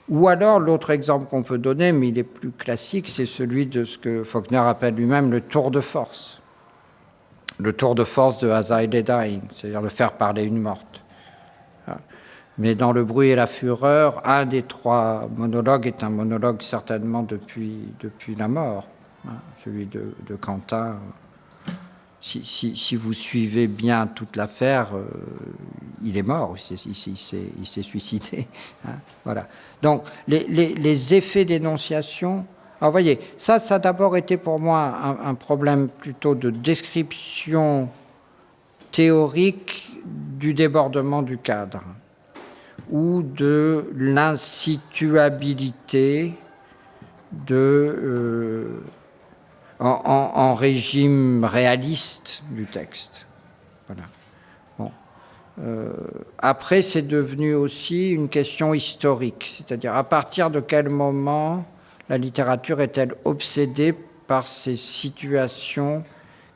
Ou alors, l'autre exemple qu'on peut donner, mais il est plus classique, c'est celui de ce que Faulkner appelle lui-même le tour de force. Le tour de force de As I Lay Dying, c'est-à-dire le faire parler une morte. Mais dans Le bruit et la fureur, un des trois monologues est un monologue certainement depuis la mort, hein, celui de Quentin. Si vous suivez bien toute l'affaire, il est mort, il s'est suicidé. Hein, voilà. Donc, les effets d'énonciation... Alors, vous voyez, ça a d'abord été pour moi un problème plutôt de description théorique du débordement du cadre ou de l'insituabilité en régime réaliste du texte. Voilà. Bon. Après, c'est devenu aussi une question historique, c'est-à-dire à partir de quel moment la littérature est-elle obsédée par ces situations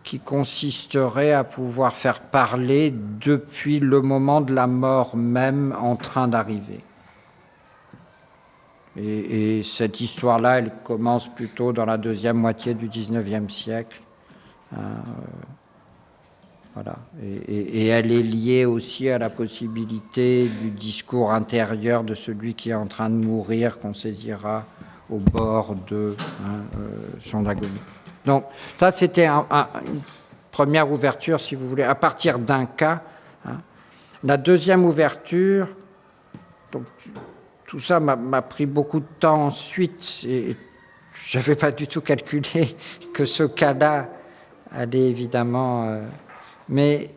qui consisteraient à pouvoir faire parler depuis le moment de la mort même en train d'arriver. Et cette histoire-là, elle commence plutôt dans la deuxième moitié du XIXe siècle. Voilà. Et elle est liée aussi à la possibilité du discours intérieur de celui qui est en train de mourir, qu'on saisira au bord de son agonie. Donc, ça, c'était une première ouverture, si vous voulez, à partir d'un cas. Hein. La deuxième ouverture, donc, tout ça m'a pris beaucoup de temps ensuite, et je n'avais pas du tout calculé que ce cas-là allait évidemment... mais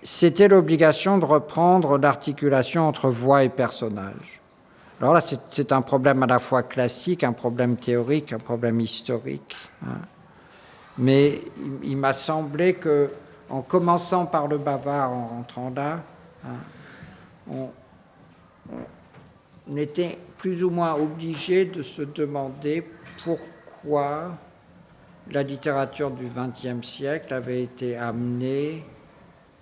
c'était l'obligation de reprendre l'articulation entre voix et personnage. Alors là, c'est un problème à la fois classique, un problème théorique, un problème historique. Hein. Mais il m'a semblé que, en commençant par le bavard, en rentrant là, hein, on était plus ou moins obligé de se demander pourquoi la littérature du XXe siècle avait été amenée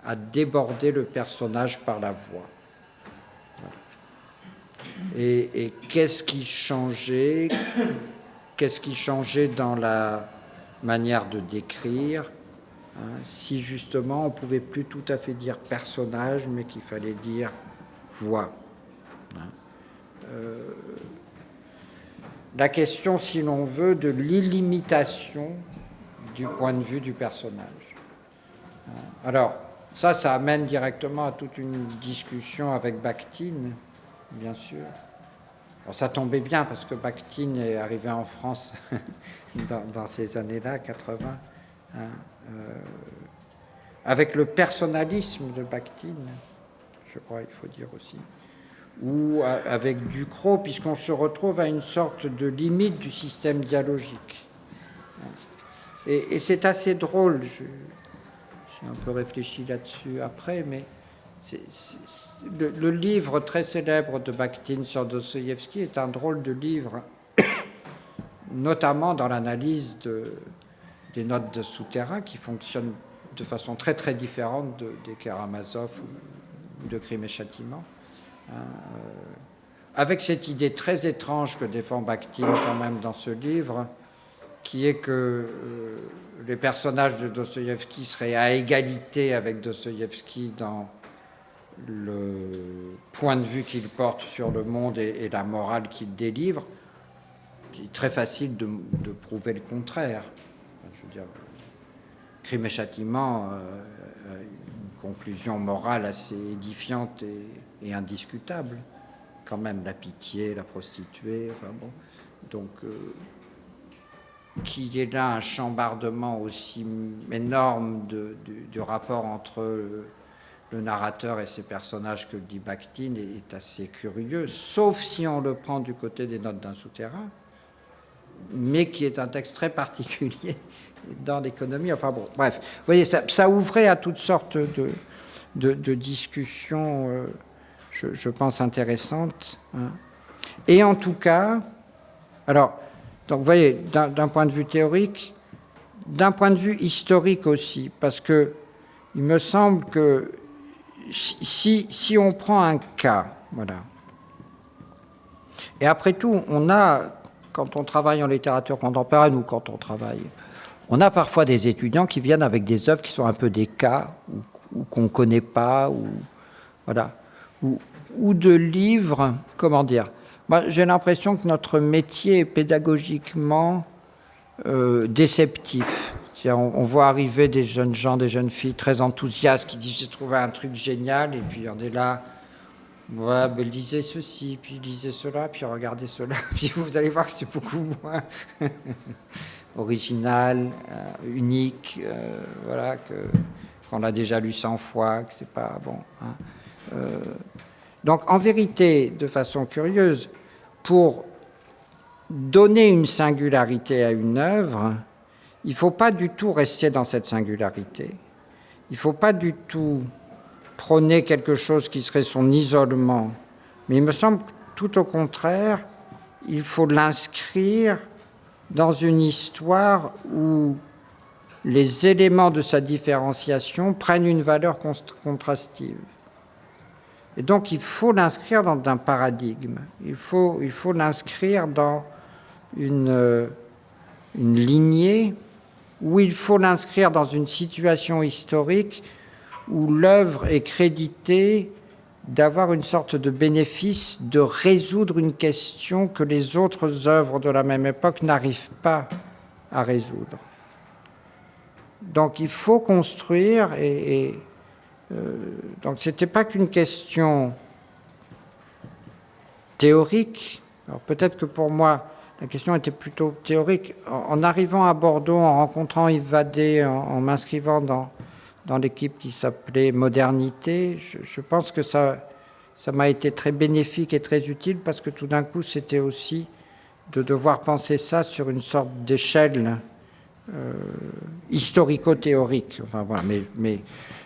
à déborder le personnage par la voix. Et qu'est-ce qui changeait dans la manière de décrire, hein, si justement on ne pouvait plus tout à fait dire personnage, mais qu'il fallait dire voix. Hein. la question, si l'on veut, de l'illimitation du point de vue du personnage. Alors, ça amène directement à toute une discussion avec Bakhtin, bien sûr. Alors, ça tombait bien parce que Bakhtin est arrivé en France dans ces années-là, 80, avec le personnalisme de Bakhtin, je crois, il faut dire aussi, ou avec Ducrot, puisqu'on se retrouve à une sorte de limite du système dialogique. Et c'est assez drôle, j'ai un peu réfléchi là-dessus après, mais le livre très célèbre de Bakhtin sur Dostoïevski est un drôle de livre, notamment dans l'analyse des notes de souterrain qui fonctionnent de façon très très différente des Karamazov ou de Crime et Châtiment, avec cette idée très étrange que défend Bakhtin quand même dans ce livre, qui est que les personnages de Dostoïevski seraient à égalité avec Dostoïevski dans le point de vue qu'il porte sur le monde et la morale qu'il délivre. C'est très facile de prouver le contraire. Je veux dire, Crime et Châtiment, une conclusion morale assez édifiante et indiscutable. Quand même, la pitié, la prostituée, enfin bon. Donc, qu'il y ait là un chambardement aussi énorme du rapport entre le narrateur et ses personnages que le dit Bakhtin est assez curieux, sauf si on le prend du côté des notes d'un souterrain, mais qui est un texte très particulier dans l'économie. Enfin bon, bref, vous voyez, ça ouvrait à toutes sortes de discussions, je pense, intéressantes. Hein. Et en tout cas, alors, donc vous voyez, d'un point de vue théorique, d'un point de vue historique aussi, parce que il me semble que si on prend un cas, voilà, et après tout, on a, quand on travaille en littérature contemporaine ou quand on travaille, on a parfois des étudiants qui viennent avec des œuvres qui sont un peu des cas, ou qu'on ne connaît pas, ou, voilà, ou de livres, comment dire. Moi, j'ai l'impression que notre métier est pédagogiquement déceptif. On voit arriver des jeunes gens, des jeunes filles très enthousiastes qui disent « j'ai trouvé un truc génial » et puis on est là « ouais, mais lisez ceci, puis lisez cela, puis regardez cela » puis vous allez voir que c'est beaucoup moins original, unique, voilà, qu'on l'a déjà lu 100 fois, que c'est pas bon. Hein. Donc en vérité, de façon curieuse, pour donner une singularité à une œuvre, il ne faut pas du tout rester dans cette singularité. Il ne faut pas du tout prôner quelque chose qui serait son isolement. Mais il me semble que tout au contraire, il faut l'inscrire dans une histoire où les éléments de sa différenciation prennent une valeur contrastive. Et donc il faut l'inscrire dans un paradigme. Il faut l'inscrire dans une lignée, où il faut l'inscrire dans une situation historique où l'œuvre est créditée d'avoir une sorte de bénéfice de résoudre une question que les autres œuvres de la même époque n'arrivent pas à résoudre. Donc il faut construire donc ce n'était pas qu'une question théorique. Alors peut-être que pour moi, la question était plutôt théorique. En arrivant à Bordeaux, en rencontrant Yves Vadé, en m'inscrivant dans l'équipe qui s'appelait Modernité, je pense que ça m'a été très bénéfique et très utile parce que tout d'un coup, c'était aussi de devoir penser ça sur une sorte d'échelle historico-théorique. Enfin, voilà, mais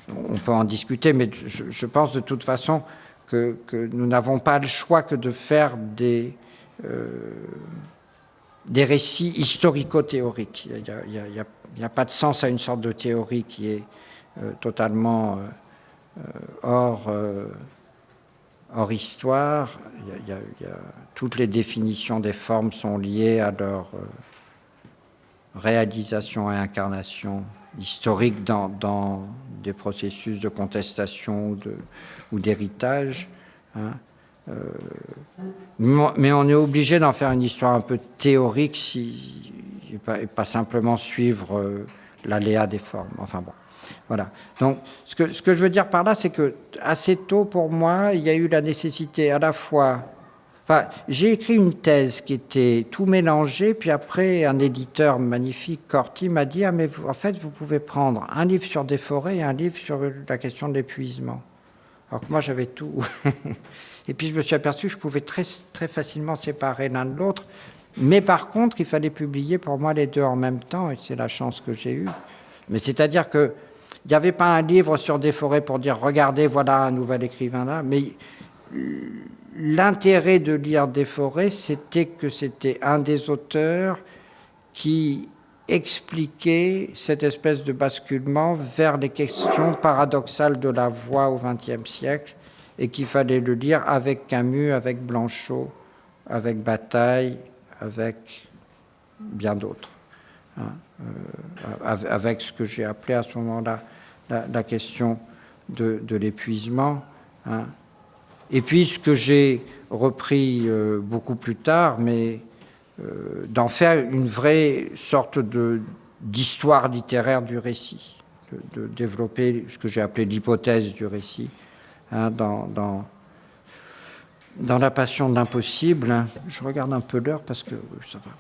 on peut en discuter, mais je pense de toute façon que nous n'avons pas le choix que de faire des récits historico-théoriques. Il n'y a pas de sens à une sorte de théorie qui est totalement hors histoire. Toutes les définitions des formes sont liées à leur réalisation et incarnation historique dans des processus de contestation ou d'héritage. Hein. Mais on est obligé d'en faire une histoire un peu théorique et pas simplement suivre l'aléa des formes. Enfin bon, voilà. Donc, ce que je veux dire par là, c'est que assez tôt, pour moi, il y a eu la nécessité à la fois... Enfin, j'ai écrit une thèse qui était tout mélangée, puis après, un éditeur magnifique, Corti, m'a dit « Ah, mais en fait, vous pouvez prendre un livre sur des forêts et un livre sur la question de l'épuisement. » Alors que moi, j'avais tout. Et puis, je me suis aperçu que je pouvais très, très facilement séparer l'un de l'autre. Mais par contre, il fallait publier pour moi les deux en même temps, et c'est la chance que j'ai eue. Mais c'est-à-dire qu'il n'y avait pas un livre sur des forêts pour dire « Regardez, voilà un nouvel écrivain là », mais l'intérêt de lire des forêts, c'était que c'était un des auteurs qui expliquait cette espèce de basculement vers les questions paradoxales de la voix au XXe siècle, et qu'il fallait le lire avec Camus, avec Blanchot, avec Bataille, avec bien d'autres, hein, avec ce que j'ai appelé à ce moment-là la question de l'épuisement, hein. Et puis ce que j'ai repris beaucoup plus tard, mais d'en faire une vraie sorte d'histoire littéraire du récit, de développer ce que j'ai appelé l'hypothèse du récit, hein, dans La Passion de l'impossible. Je regarde un peu l'heure parce que ça va.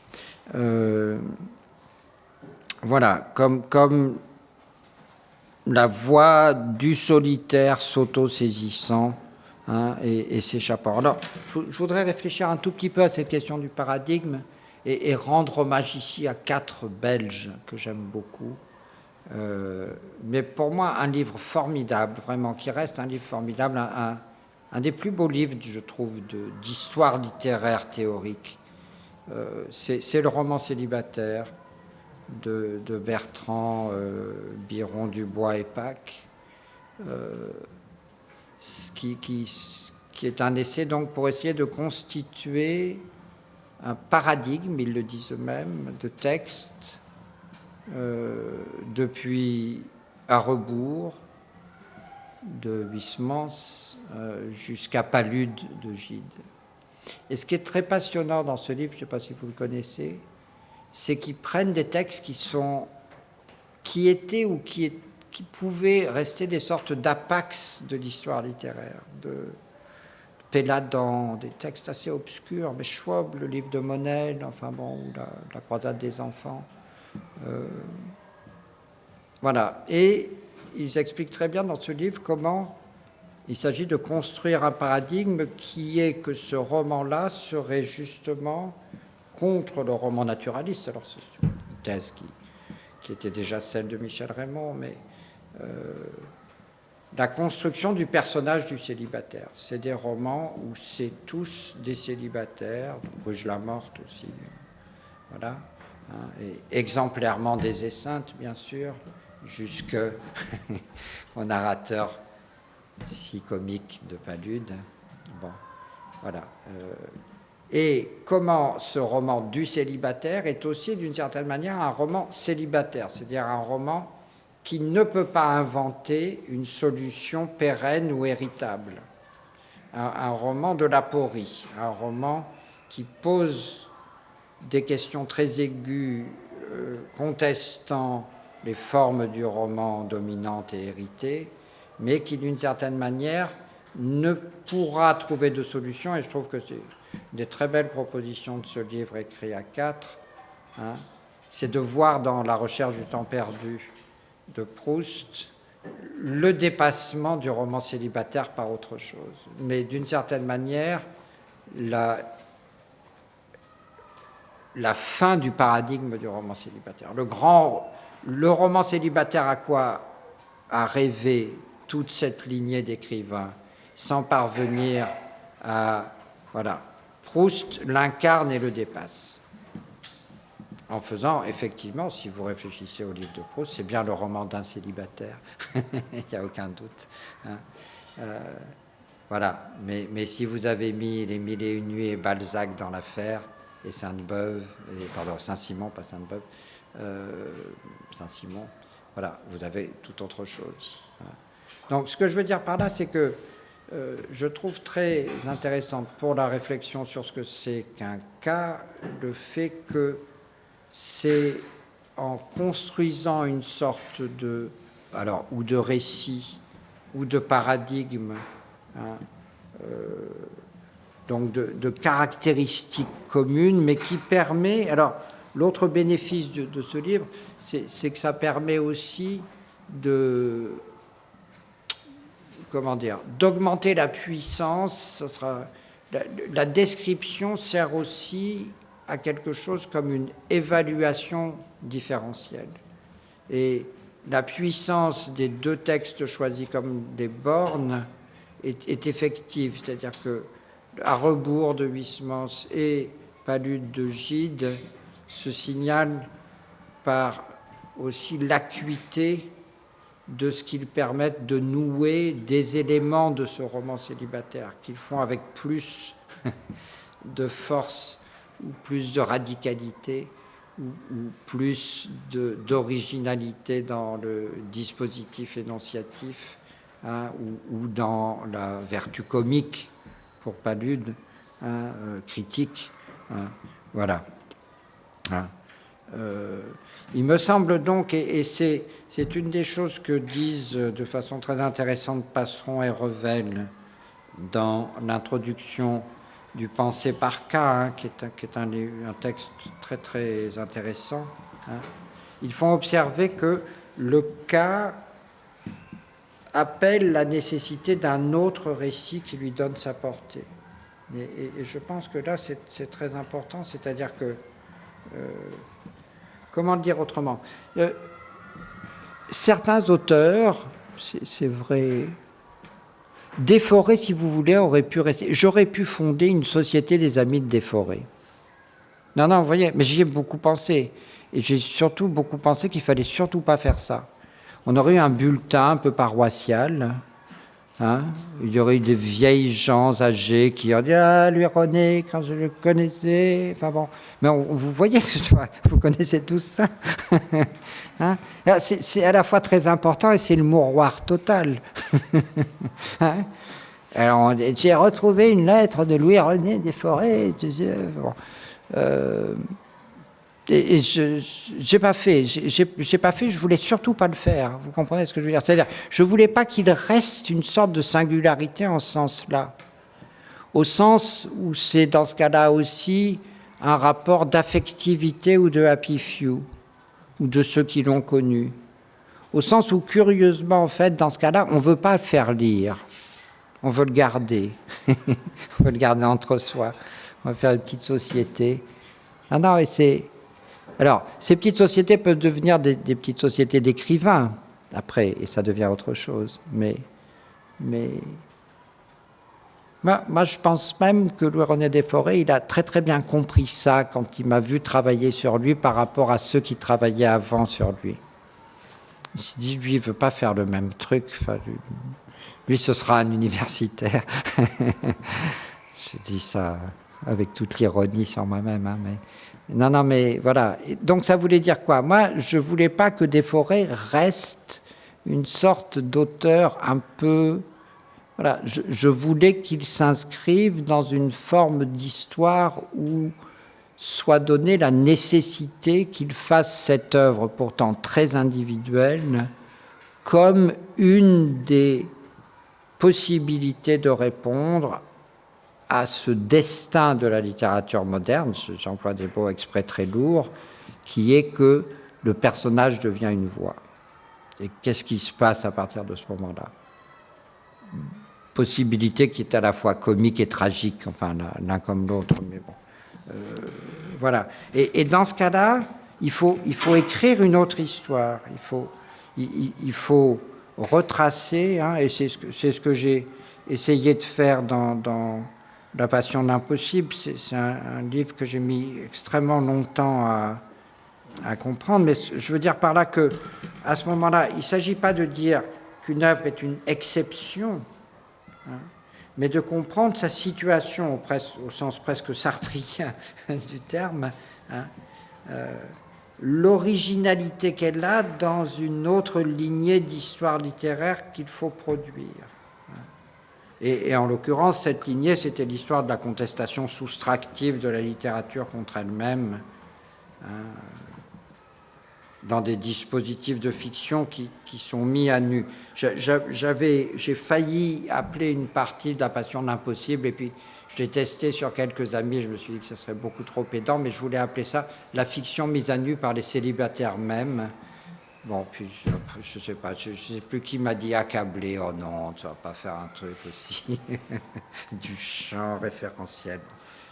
Voilà, comme la voix du solitaire s'auto-saisissant, hein, et s'échappant. Alors, je voudrais réfléchir un tout petit peu à cette question du paradigme et rendre hommage ici à 4 Belges que j'aime beaucoup. Mais pour moi, un livre formidable, vraiment, qui reste un livre formidable, un des plus beaux livres, je trouve, d'histoire littéraire théorique. C'est le roman Célibataire de Bertrand, Biron, Dubois et Pack, qui est un essai donc pour essayer de constituer un paradigme, ils le disent eux-mêmes, de texte depuis À rebours de Huysmans jusqu'à Palude de Gide. Et ce qui est très passionnant dans ce livre, je ne sais pas si vous le connaissez, c'est qu'ils prennent des textes qui étaient ou qui pouvaient rester des sortes d'apax de l'histoire littéraire, de Péladan, des textes assez obscurs, mais Schwab, le livre de Monel, enfin bon, ou la croisade des enfants. Voilà. Et ils expliquent très bien dans ce livre comment il s'agit de construire un paradigme qui est que ce roman-là serait justement contre le roman naturaliste. Alors c'est une thèse qui était déjà celle de Michel Raymond, mais la construction du personnage du célibataire. C'est des romans où c'est tous des célibataires, Bruges-la-Morte aussi, voilà, hein, et exemplairement des Esseintes, bien sûr, jusqu'au narrateur si comique de Palude. Bon, voilà. Et comment ce roman du célibataire est aussi, d'une certaine manière, un roman célibataire, c'est-à-dire un roman qui ne peut pas inventer une solution pérenne ou héritable. Un roman de l'aporie, un roman qui pose des questions très aiguës, contestant les formes du roman dominantes et héritées, mais qui, d'une certaine manière, ne pourra trouver de solution. Et je trouve que c'est des très belles propositions de ce livre écrit à 4, hein, c'est de voir dans La recherche du temps perdu de Proust le dépassement du roman célibataire par autre chose. Mais d'une certaine manière, la fin du paradigme du roman célibataire. Le roman célibataire à quoi a rêvé toute cette lignée d'écrivains sans parvenir à... Voilà. Proust l'incarne et le dépasse. En faisant, effectivement, si vous réfléchissez au livre de Proust, c'est bien le roman d'un célibataire, il n'y a aucun doute. Hein. Voilà, mais si vous avez mis Les Mille et une nuits et Balzac dans l'affaire, et Sainte-Beuve, pardon, Saint-Simon, pas Sainte-Beuve, Saint-Simon, voilà, vous avez tout autre chose. Hein. Donc, ce que je veux dire par là, c'est que je trouve très intéressante pour la réflexion sur ce que c'est qu'un cas, le fait que c'est en construisant une sorte de, ou de récit, ou de paradigme, hein, donc de caractéristiques communes, mais qui permet... Alors, l'autre bénéfice de ce livre, c'est que ça permet aussi d'augmenter la puissance. Ça sera, la description sert aussi à quelque chose comme une évaluation différentielle. Et la puissance des deux textes choisis comme des bornes est effective, c'est-à-dire que à rebours de Huysmans et Palude de Gide se signale par aussi l'acuité de ce qu'ils permettent de nouer des éléments de ce roman célibataire, qu'ils font avec plus de force ou plus de radicalité ou plus d'originalité dans le dispositif énonciatif, hein, ou dans la vertu comique pour Palude, hein, critique, hein, voilà. Hein. Il me semble donc, et c'est une des choses que disent de façon très intéressante Passeron et Revel dans l'introduction du Pensée par cas, hein, qui est un texte très très intéressant. Hein. Ils font observer que le cas appelle la nécessité d'un autre récit qui lui donne sa portée. Et je pense que là, c'est très important, c'est-à-dire que... comment le dire autrement, certains auteurs, c'est vrai... Desforêts, si vous voulez, aurait pu rester... J'aurais pu fonder une société des amis de Desforêts. Non, vous voyez, mais j'y ai beaucoup pensé. Et j'ai surtout beaucoup pensé qu'il ne fallait surtout pas faire ça. On aurait eu un bulletin un peu paroissial. Hein, il y aurait eu des vieilles gens âgés qui ont dit « Ah, lui, René, quand je le connaissais... » Enfin bon, mais vous voyez ce que je vois, vous connaissez tous ça. Hein, c'est à la fois très important et c'est le mouroir total. Hein, alors, j'ai retrouvé une lettre de Louis-René Desforêts. Bon, et j'ai pas fait, je voulais surtout pas le faire. Vous comprenez ce que je veux dire? C'est-à-dire, je voulais pas qu'il reste une sorte de singularité en ce sens-là, au sens où c'est dans ce cas-là aussi un rapport d'affectivité ou de happy few, ou de ceux qui l'ont connu, au sens où curieusement en fait dans ce cas-là on veut pas le faire lire, on veut le garder, on veut le garder entre soi, on va faire une petite société. Non, et c'est... Alors, ces petites sociétés peuvent devenir des petites sociétés d'écrivains, après, et ça devient autre chose. Mais moi, je pense même que Louis-René Desforêts, il a très très bien compris ça quand il m'a vu travailler sur lui par rapport à ceux qui travaillaient avant sur lui. Il s'est dit, lui, il ne veut pas faire le même truc. Enfin, lui, ce sera un universitaire. J'ai dit ça avec toute l'ironie sur moi-même, hein, mais... Non, mais voilà. Donc ça voulait dire quoi? Moi, je ne voulais pas que Desforêts reste une sorte d'auteur un peu... Voilà, je voulais qu'il s'inscrive dans une forme d'histoire où soit donnée la nécessité qu'il fasse cette œuvre pourtant très individuelle comme une des possibilités de répondre à ce destin de la littérature moderne, j'emploie des mots exprès très lourds, qui est que le personnage devient une voix. Et qu'est-ce qui se passe à partir de ce moment-là? Possibilité qui est à la fois comique et tragique, enfin l'un comme l'autre, mais bon. Voilà. Et dans ce cas-là, il faut écrire une autre histoire. Il faut retracer, hein, et c'est ce que j'ai essayé de faire dans La Passion de l'impossible. C'est un livre que j'ai mis extrêmement longtemps à comprendre, mais je veux dire par là que, à ce moment-là, il ne s'agit pas de dire qu'une œuvre est une exception, hein, mais de comprendre sa situation au sens presque sartrien du terme, hein, l'originalité qu'elle a dans une autre lignée d'histoire littéraire qu'il faut produire. Et en l'occurrence, cette lignée, c'était l'histoire de la contestation soustractive de la littérature contre elle-même, hein, dans des dispositifs de fiction qui sont mis à nu. J'ai failli appeler une partie de La Passion de l'impossible, et puis je l'ai testé sur quelques amis, je me suis dit que ce serait beaucoup trop pédant, mais je voulais appeler ça la fiction mise à nu par les célibataires même. Bon, puis je sais pas, je sais plus qui m'a dit accablé. Oh non, tu vas pas faire un truc aussi du champ référentiel.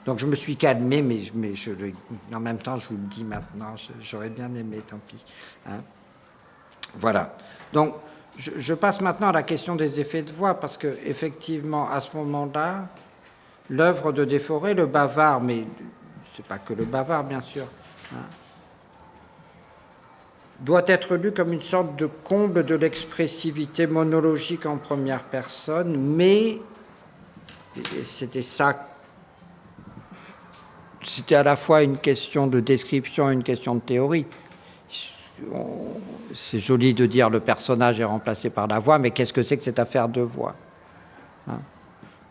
Donc je me suis calmé, mais en même temps, je vous le dis maintenant, j'aurais bien aimé, tant pis. Hein. Voilà. Donc je passe maintenant à la question des effets de voix, parce que effectivement, à ce moment-là, l'œuvre de Desforêts, le bavard, mais c'est pas que le bavard, bien sûr. Hein, doit être lu comme une sorte de comble de l'expressivité monologique en première personne, mais c'était ça, c'était à la fois une question de description et une question de théorie. C'est joli de dire le personnage est remplacé par la voix, mais qu'est-ce que c'est que cette affaire de voix, hein?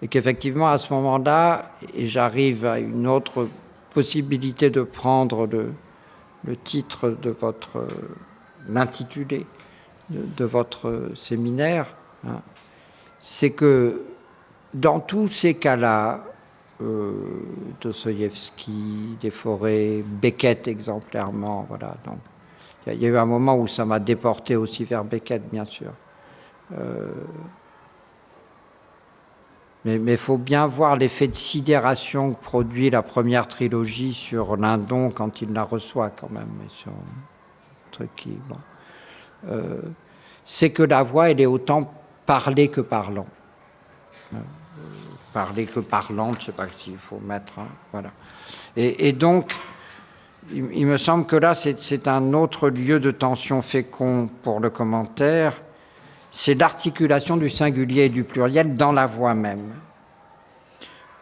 Et qu'effectivement, à ce moment-là, et j'arrive à une autre possibilité de prendre le titre de votre, l'intitulé de votre séminaire, hein, c'est que dans tous ces cas-là, Dostoïevski, Desforêts, Beckett exemplairement, voilà. Donc, il y a eu un moment où ça m'a déporté aussi vers Beckett, bien sûr. Mais il faut bien voir l'effet de sidération que produit la première trilogie sur Lindon quand il la reçoit, quand même. Sur un truc qui, bon. C'est que la voix, elle est autant parlée que parlant. Parler que parlante, je ne sais pas s'il faut mettre. Hein, voilà. Et donc, il me semble que là, c'est un autre lieu de tension fécond pour le commentaire. C'est l'articulation du singulier et du pluriel dans la voix même.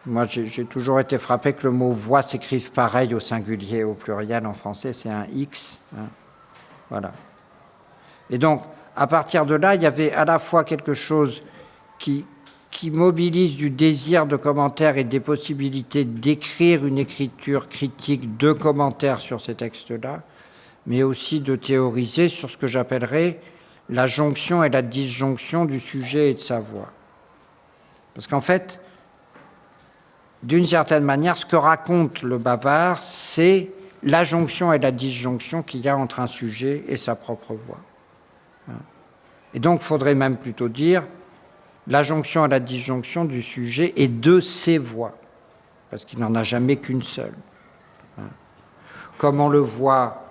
Moi, j'ai toujours été frappé que le mot voix s'écrive pareil au singulier et au pluriel en français, c'est un X. Hein, voilà. Et donc, à partir de là, il y avait à la fois quelque chose qui mobilise du désir de commentaire et des possibilités d'écrire une écriture critique de commentaires sur ces textes-là, mais aussi de théoriser sur ce que j'appellerais la jonction et la disjonction du sujet et de sa voix. Parce qu'en fait, d'une certaine manière, ce que raconte le bavard, c'est la jonction et la disjonction qu'il y a entre un sujet et sa propre voix. Et donc, il faudrait même plutôt dire la jonction et la disjonction du sujet et de ses voix, parce qu'il n'en a jamais qu'une seule. Comme on le voit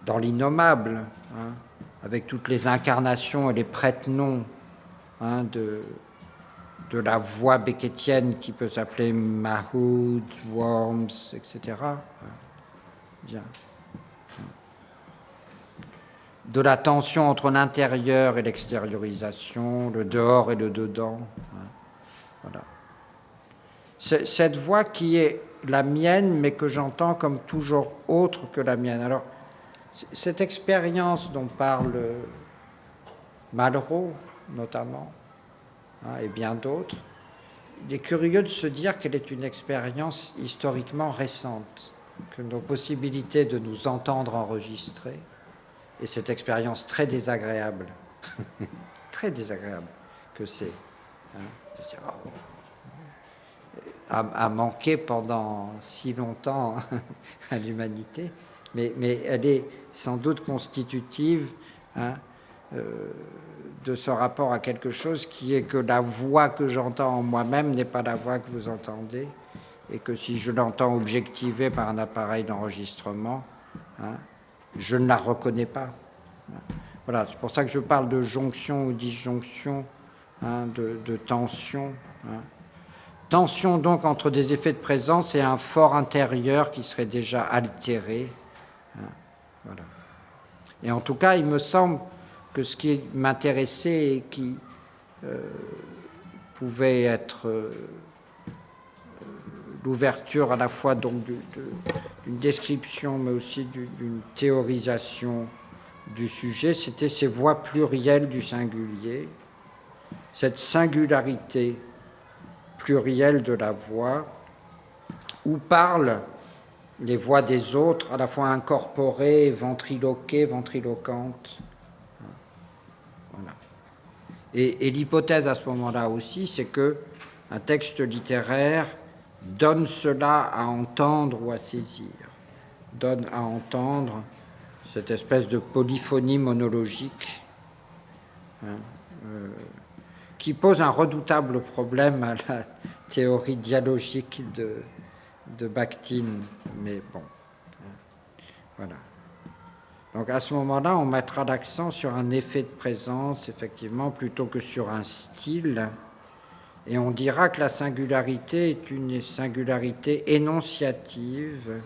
dans l'Innommable, hein, avec toutes les incarnations et les prête-noms, hein, de la voix beckettienne qui peut s'appeler Mahout, Worms, etc. Bien. De la tension entre l'intérieur et l'extériorisation, le dehors et le dedans. Voilà. Cette voix qui est la mienne, mais que j'entends comme toujours autre que la mienne. Alors, cette expérience dont parle Malraux, notamment, hein, et bien d'autres, il est curieux de se dire qu'elle est une expérience historiquement récente, que nos possibilités de nous entendre enregistrer, et cette expérience très désagréable, très désagréable que c'est, hein, a manqué pendant si longtemps à l'humanité, mais elle est sans doute constitutive, hein, de ce rapport à quelque chose qui est que la voix que j'entends en moi-même n'est pas la voix que vous entendez, et que si je l'entends objectivée par un appareil d'enregistrement, hein, je ne la reconnais pas. Voilà, c'est pour ça que je parle de jonction ou disjonction, hein, de tension. Hein. Tension donc entre des effets de présence et un fort intérieur qui serait déjà altéré. Hein, voilà. Et en tout cas, il me semble que ce qui m'intéressait et qui pouvait être l'ouverture à la fois donc d'une description, mais aussi d'une théorisation du sujet, c'était ces voix plurielles du singulier, cette singularité pluriel de la voix, où parlent les voix des autres, à la fois incorporées, ventriloquées, ventriloquantes. Voilà. Et l'hypothèse à ce moment-là aussi, c'est qu'un texte littéraire donne cela à entendre ou à saisir, donne à entendre cette espèce de polyphonie monologique, qui pose un redoutable problème à la théorie dialogique de Bakhtin, mais bon, voilà. Donc à ce moment-là, on mettra l'accent sur un effet de présence, effectivement, plutôt que sur un style, et on dira que la singularité est une singularité énonciative,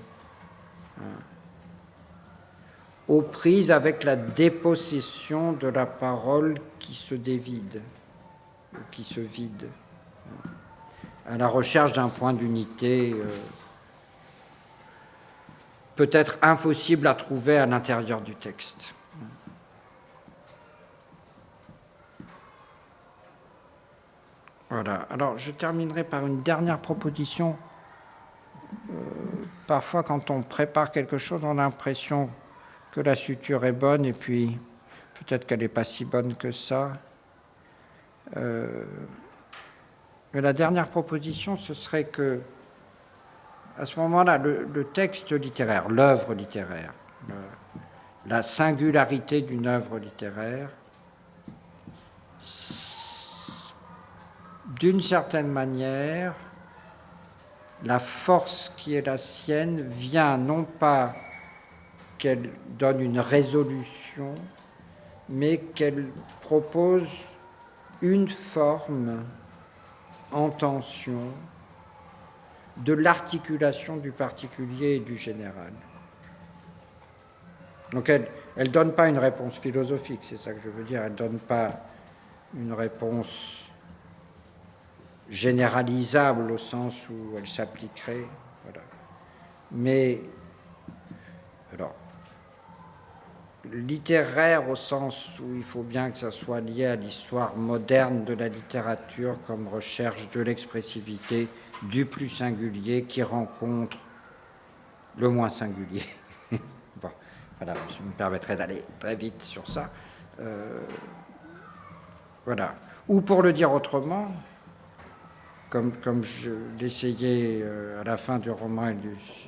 aux prises avec la dépossession de la parole qui se dévide, ou qui se vide, à la recherche d'un point d'unité peut-être impossible à trouver à l'intérieur du texte. Voilà. Alors, je terminerai par une dernière proposition. Parfois, quand on prépare quelque chose, on a l'impression que la suture est bonne, et puis peut-être qu'elle n'est pas si bonne que ça. Mais la dernière proposition, ce serait que, à ce moment-là, le texte littéraire, l'œuvre littéraire, la singularité d'une œuvre littéraire, d'une certaine manière, la force qui est la sienne vient non pas qu'elle donne une résolution, mais qu'elle propose une forme en tension de l'articulation du particulier et du général. Donc elle ne donne pas une réponse philosophique, c'est ça que je veux dire, elle ne donne pas une réponse généralisable au sens où elle s'appliquerait, voilà. Mais, alors, littéraire au sens où il faut bien que ça soit lié à l'histoire moderne de la littérature comme recherche de l'expressivité, du plus singulier qui rencontre le moins singulier. Bon, voilà, je me permettrai d'aller très vite sur ça. Voilà. Ou pour le dire autrement, comme je l'essayais à la fin du roman et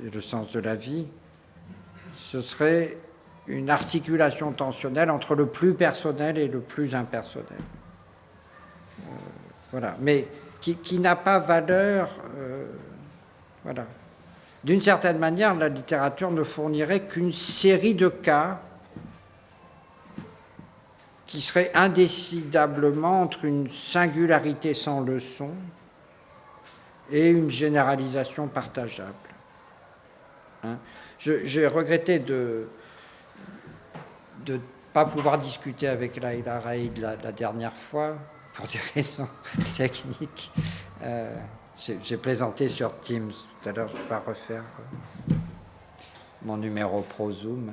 le sens de la vie, ce serait une articulation tensionnelle entre le plus personnel et le plus impersonnel. Voilà, mais qui n'a pas valeur. Voilà. D'une certaine manière, la littérature ne fournirait qu'une série de cas qui seraient indécidablement entre une singularité sans leçon et une généralisation partageable. Hein? J'ai regretté de ne pas pouvoir discuter avec Laïla Raïd la dernière fois, pour des raisons techniques. J'ai plaisanté sur Teams tout à l'heure, je ne vais pas refaire mon numéro pro Zoom,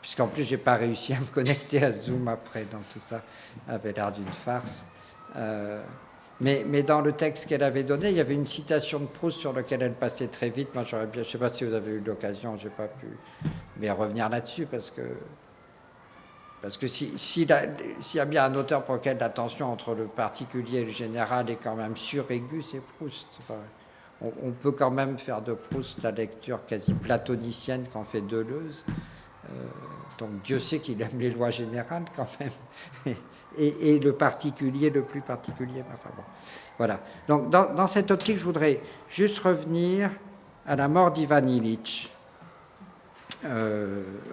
puisqu'en plus, je n'ai pas réussi à me connecter à Zoom après, donc tout ça avait l'air d'une farce. Mais dans le texte qu'elle avait donné, il y avait une citation de Proust sur laquelle elle passait très vite. Moi, je ne sais pas si vous avez eu l'occasion, je n'ai pas pu mais revenir là-dessus, parce que s'il y a bien un auteur pour lequel la tension entre le particulier et le général est quand même suraiguë, c'est Proust. Enfin, on peut quand même faire de Proust la lecture quasi platonicienne qu'en fait Deleuze. Donc Dieu sait qu'il aime les lois générales quand même. Et le particulier, le plus particulier. Enfin bon, voilà. Donc dans cette optique, je voudrais juste revenir à la mort d'Ivan Ilitch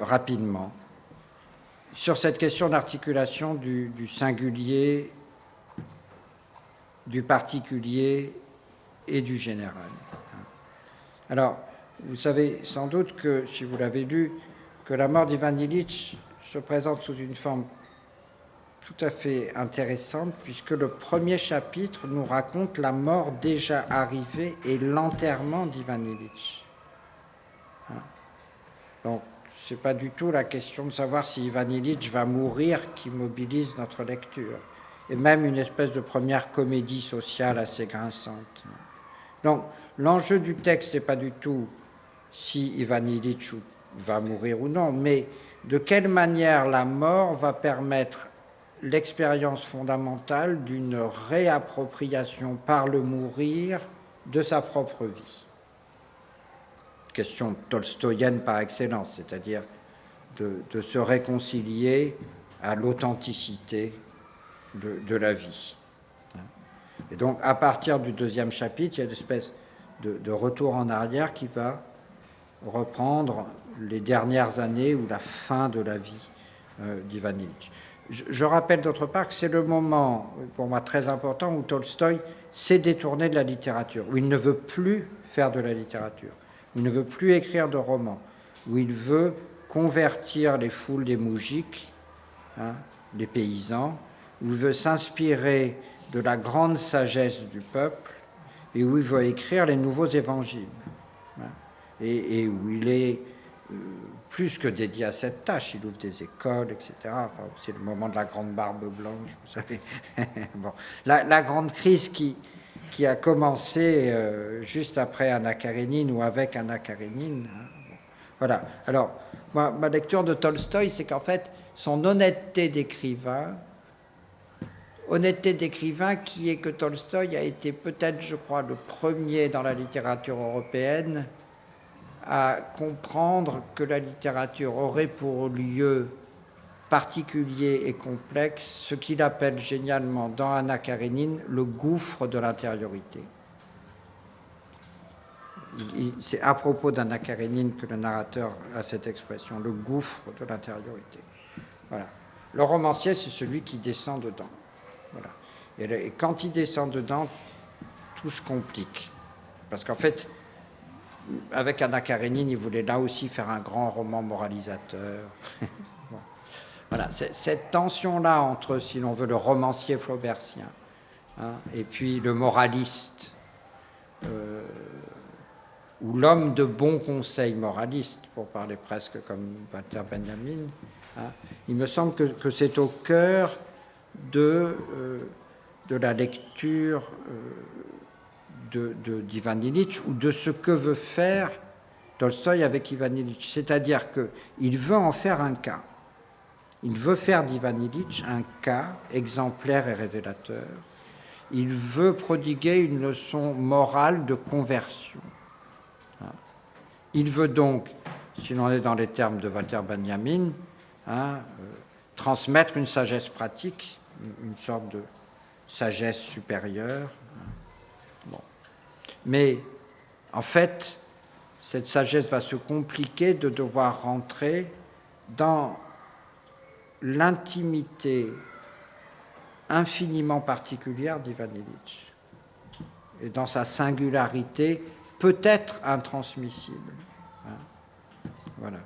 rapidement, sur cette question d'articulation du singulier, du particulier et du général. Alors, vous savez sans doute que, si vous l'avez lu, que la mort d'Ivan Ilitch se présente sous une forme tout à fait intéressante, puisque le premier chapitre nous raconte la mort déjà arrivée et l'enterrement d'Ivan Ilitch. Donc, ce n'est pas du tout la question de savoir si Ivan Ilitch va mourir qui mobilise notre lecture. et même une espèce de première comédie sociale assez grinçante. Donc, l'enjeu du texte n'est pas du tout si Ivan Ilitch va mourir ou non, mais de quelle manière la mort va permettre l'expérience fondamentale d'une réappropriation par le mourir de sa propre vie. Question tolstoïenne par excellence, c'est-à-dire de se réconcilier à l'authenticité de la vie. Et donc, à partir du deuxième chapitre, il y a une espèce de retour en arrière qui va reprendre les dernières années ou la fin de la vie d'Ivan Ilitch. Je rappelle d'autre part que c'est le moment, pour moi très important, où Tolstoï s'est détourné de la littérature, où il ne veut plus faire de la littérature, où il ne veut plus écrire de romans, où il veut convertir les foules des moujiks, les paysans, où il veut s'inspirer de la grande sagesse du peuple et où il veut écrire les nouveaux évangiles. Et où il est plus que dédié à cette tâche, il ouvre des écoles, etc. Enfin, c'est le moment de la grande barbe blanche, vous savez. Bon. La grande crise qui a commencé juste après Anna Karénine ou avec Anna Karénine. Bon. Voilà. Alors, ma lecture de Tolstoï, c'est qu'en fait, son honnêteté d'écrivain qui est que Tolstoï a été peut-être, je crois, le premier dans la littérature européenne à comprendre que la littérature aurait pour lieu particulier et complexe ce qu'il appelle génialement dans Anna Karénine le gouffre de l'intériorité. C'est à propos d'Anna Karénine que le narrateur a cette expression, le gouffre de l'intériorité. Voilà. Le romancier, c'est celui qui descend dedans. Voilà. Et quand il descend dedans, tout se complique. Parce qu'en fait, avec Anna Karénine, il voulait là aussi faire un grand roman moralisateur. Bon. Voilà, cette tension-là entre, si l'on veut, le romancier flaubertien et puis le moraliste, ou l'homme de bon conseil moraliste, pour parler presque comme Walter Benjamin, il me semble que c'est au cœur de la lecture d'Ivan Ilitch ou de ce que veut faire Tolstoï avec Ivan Ilitch. C'est-à-dire qu'il veut en faire un cas. Il veut faire d'Ivan Ilitch un cas exemplaire et révélateur. Il veut prodiguer une leçon morale de conversion. Il veut donc, si l'on est dans les termes de Walter Benjamin, transmettre une sagesse pratique, une sorte de sagesse supérieure. Bon. Mais en fait, cette sagesse va se compliquer de devoir rentrer dans l'intimité infiniment particulière d'Ivan Ilitch et dans sa singularité peut-être intransmissible. Voilà.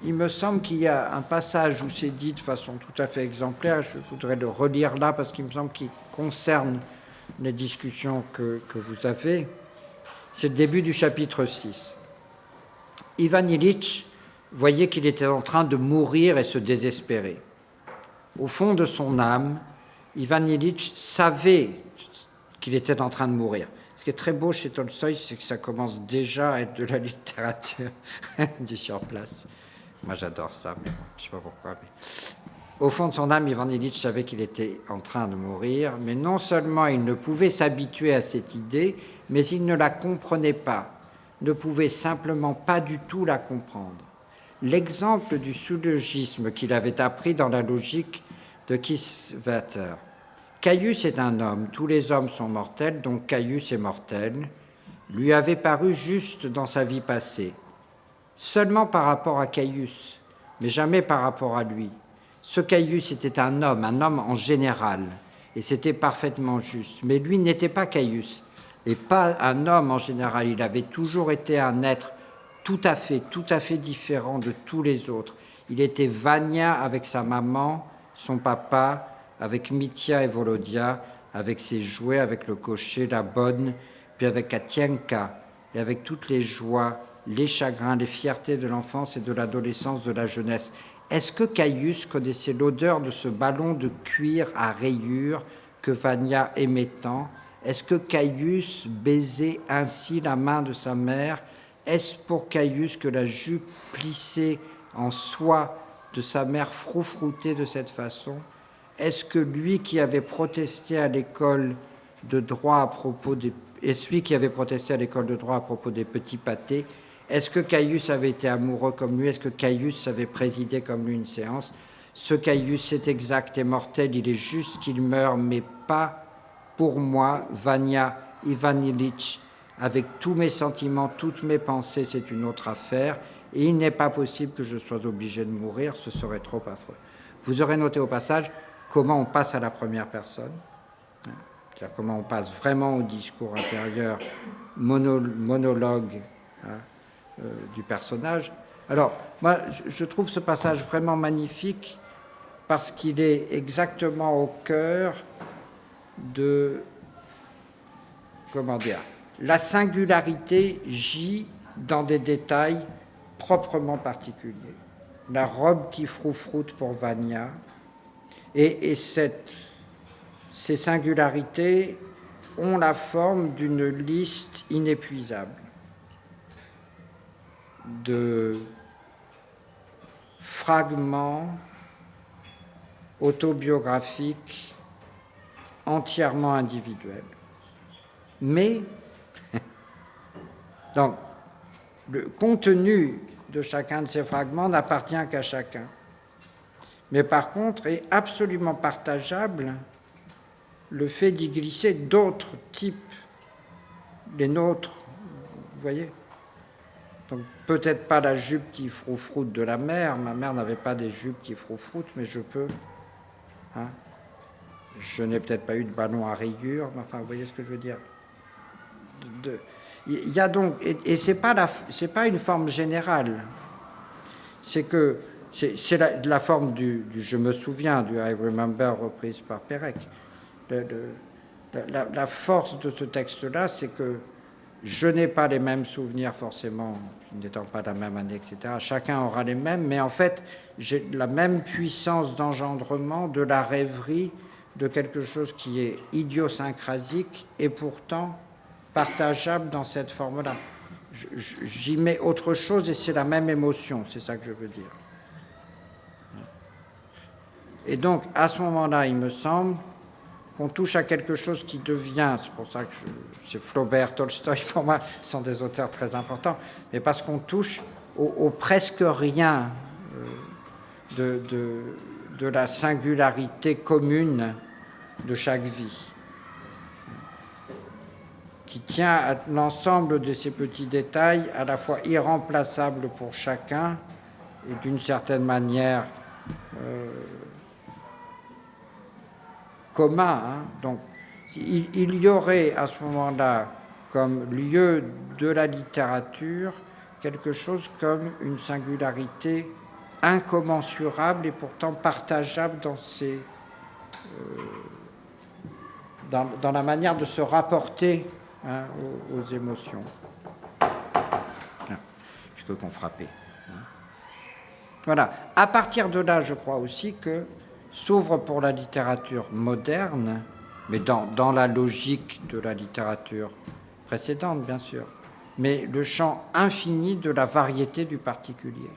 Il me semble qu'il y a un passage où c'est dit de façon tout à fait exemplaire, je voudrais le relire là parce qu'il me semble qu'il concerne les discussions que vous avez. C'est le début du chapitre 6. Ivan Ilitch voyait qu'il était en train de mourir et se désespérer. Au fond de son âme, Ivan Ilitch savait qu'il était en train de mourir. Ce qui est très beau chez Tolstoï, c'est que ça commence déjà à être de la littérature du surplace. Moi, j'adore ça, mais bon, je ne sais pas pourquoi. Mais... Au fond de son âme, Ivan Ilitch savait qu'il était en train de mourir, mais non seulement il ne pouvait s'habituer à cette idée, mais il ne la comprenait pas, ne pouvait simplement pas du tout la comprendre. L'exemple du syllogisme qu'il avait appris dans la logique de Kieswetter. Caius est un homme, tous les hommes sont mortels, donc Caius est mortel, lui avait paru juste dans sa vie passée. Seulement par rapport à Caius, mais jamais par rapport à lui. Ce Caius était un homme en général, et c'était parfaitement juste. Mais lui n'était pas Caius, et pas un homme en général. Il avait toujours été un être tout à fait différent de tous les autres. Il était Vania avec sa maman, son papa, avec Mitya et Volodia, avec ses jouets, avec le cocher, la bonne, puis avec Katienka, et avec toutes les joies, les chagrins, les fiertés de l'enfance et de l'adolescence, de la jeunesse. est-ce que Caius connaissait l'odeur de ce ballon de cuir à rayures que Vania aimait tant? Est-ce que Caius baisait ainsi la main de sa mère? Est-ce pour Caius que la jupe plissée en soie de sa mère froufroutait de cette façon? Est-ce que lui qui avait protesté à l'école de droit à propos des petits pâtés, est-ce que Caius avait été amoureux comme lui? Est-ce que Caius avait présidé comme lui une séance? Ce Caius est exact et mortel, il est juste qu'il meure, mais pas pour moi, Vania Ivanilitch. Avec tous mes sentiments, toutes mes pensées, c'est une autre affaire, et il n'est pas possible que je sois obligé de mourir, ce serait trop affreux. Vous aurez noté au passage comment on passe à la première personne, c'est-à-dire comment on passe vraiment au discours intérieur, monologue du personnage. Alors, moi, je trouve ce passage vraiment magnifique parce qu'il est exactement au cœur de, comment dire, la singularité gît dans des détails proprement particuliers. La robe qui froufroute pour Vania, et ces singularités ont la forme d'une liste inépuisable de fragments autobiographiques entièrement individuels. Mais, donc, le contenu de chacun de ces fragments n'appartient qu'à chacun. Mais par contre, est absolument partageable le fait d'y glisser d'autres types, les nôtres, vous voyez. Donc, peut-être pas la jupe qui froufroute de la mère, ma mère n'avait pas des jupes qui froufroutent, mais je peux. Hein. Je n'ai peut-être pas eu de ballon à rayures, mais enfin, vous voyez ce que je veux dire. Il y a donc, et c'est pas une forme générale, c'est que c'est la forme du je me souviens, du I remember reprise par Pérec. La force de ce texte-là, c'est que je n'ai pas les mêmes souvenirs forcément, n'étant pas de la même année, etc. Chacun aura les mêmes, mais en fait, j'ai la même puissance d'engendrement de la rêverie de quelque chose qui est idiosyncrasique et pourtant partageable dans cette forme-là. J'y mets autre chose et c'est la même émotion, c'est ça que je veux dire. Et donc, à ce moment-là, il me semble qu'on touche à quelque chose qui devient, c'est pour ça que c'est Flaubert, Tolstoï, pour moi, sont des auteurs très importants, mais parce qu'on touche au presque rien de la singularité commune de chaque vie, qui tient à l'ensemble de ces petits détails, à la fois irremplaçables pour chacun et d'une certaine manière commun. Hein. Donc, il y aurait à ce moment-là, comme lieu de la littérature, quelque chose comme une singularité incommensurable et pourtant partageable dans la manière de se rapporter aux émotions. Je peux qu'on frappait. Voilà. À partir de là, je crois aussi que s'ouvre pour la littérature moderne, mais dans la logique de la littérature précédente, bien sûr, mais le champ infini de la variété du particulier.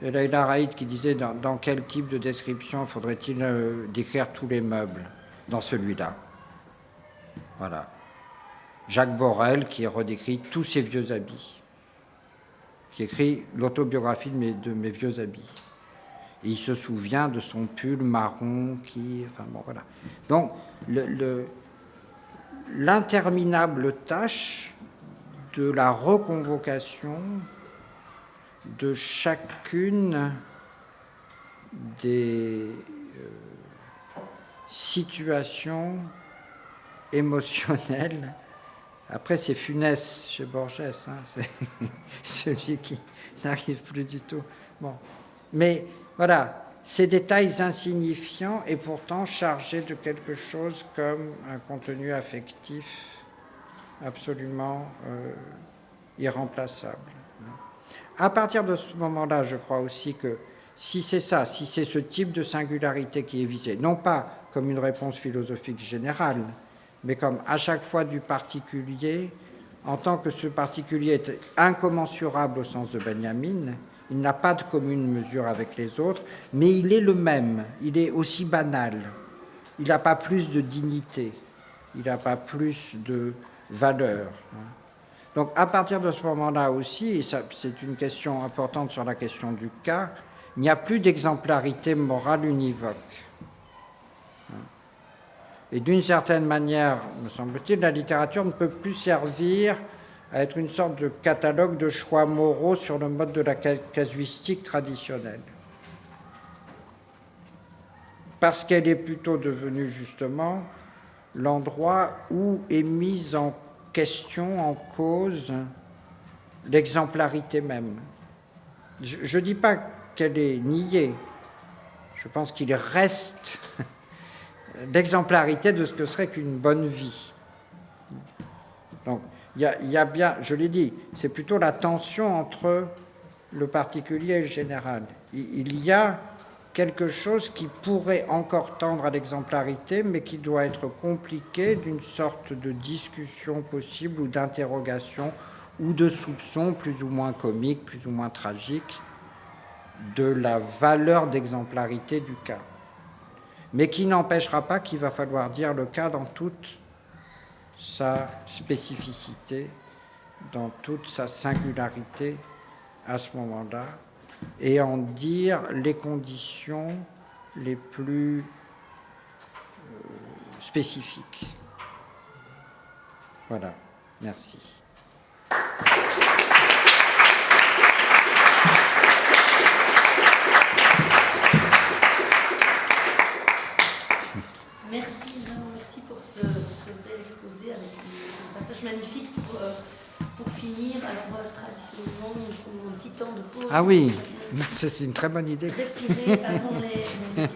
C'est Leila Raïd qui disait dans quel type de description faudrait-il décrire tous les meubles dans celui-là. Voilà. Jacques Borel qui redécrit tous ses vieux habits, qui écrit l'autobiographie de mes vieux habits. Et il se souvient de son pull marron qui... Enfin bon, voilà. Donc, l'interminable tâche de la reconvocation de chacune des situations émotionnelles. Après, c'est funeste chez Borges, hein, c'est celui qui n'arrive plus du tout. Bon. Mais voilà, ces détails insignifiants et pourtant chargés de quelque chose comme un contenu affectif absolument irremplaçable. À partir de ce moment-là, je crois aussi que si c'est ça, si c'est ce type de singularité qui est visé, non pas comme une réponse philosophique générale, mais comme à chaque fois du particulier, en tant que ce particulier est incommensurable au sens de Benjamin, il n'a pas de commune mesure avec les autres, mais il est le même, il est aussi banal, il n'a pas plus de dignité, il n'a pas plus de valeur. Donc à partir de ce moment-là aussi, et ça, c'est une question importante sur la question du cas, il n'y a plus d'exemplarité morale univoque. Et d'une certaine manière, me semble-t-il, la littérature ne peut plus servir à être une sorte de catalogue de choix moraux sur le mode de la casuistique traditionnelle. Parce qu'elle est plutôt devenue justement l'endroit où est mise en question, en cause, l'exemplarité même. Je ne dis pas qu'elle est niée, je pense qu'il reste l'exemplarité de ce que serait qu'une bonne vie. Donc, il y a bien, je l'ai dit, c'est plutôt la tension entre le particulier et le général. Il y a quelque chose qui pourrait encore tendre à l'exemplarité, mais qui doit être compliqué d'une sorte de discussion possible ou d'interrogation ou de soupçon plus ou moins comique, plus ou moins tragique, de la valeur d'exemplarité du cas. Mais qui n'empêchera pas qu'il va falloir dire le cas dans toute sa spécificité, dans toute sa singularité à ce moment-là, et en dire les conditions les plus spécifiques. Voilà, merci. Merci pour ce bel exposé avec un passage magnifique pour finir. Alors, traditionnellement, on prend un petit temps de pause. Ah oui, c'est une très bonne idée. Respirer avant les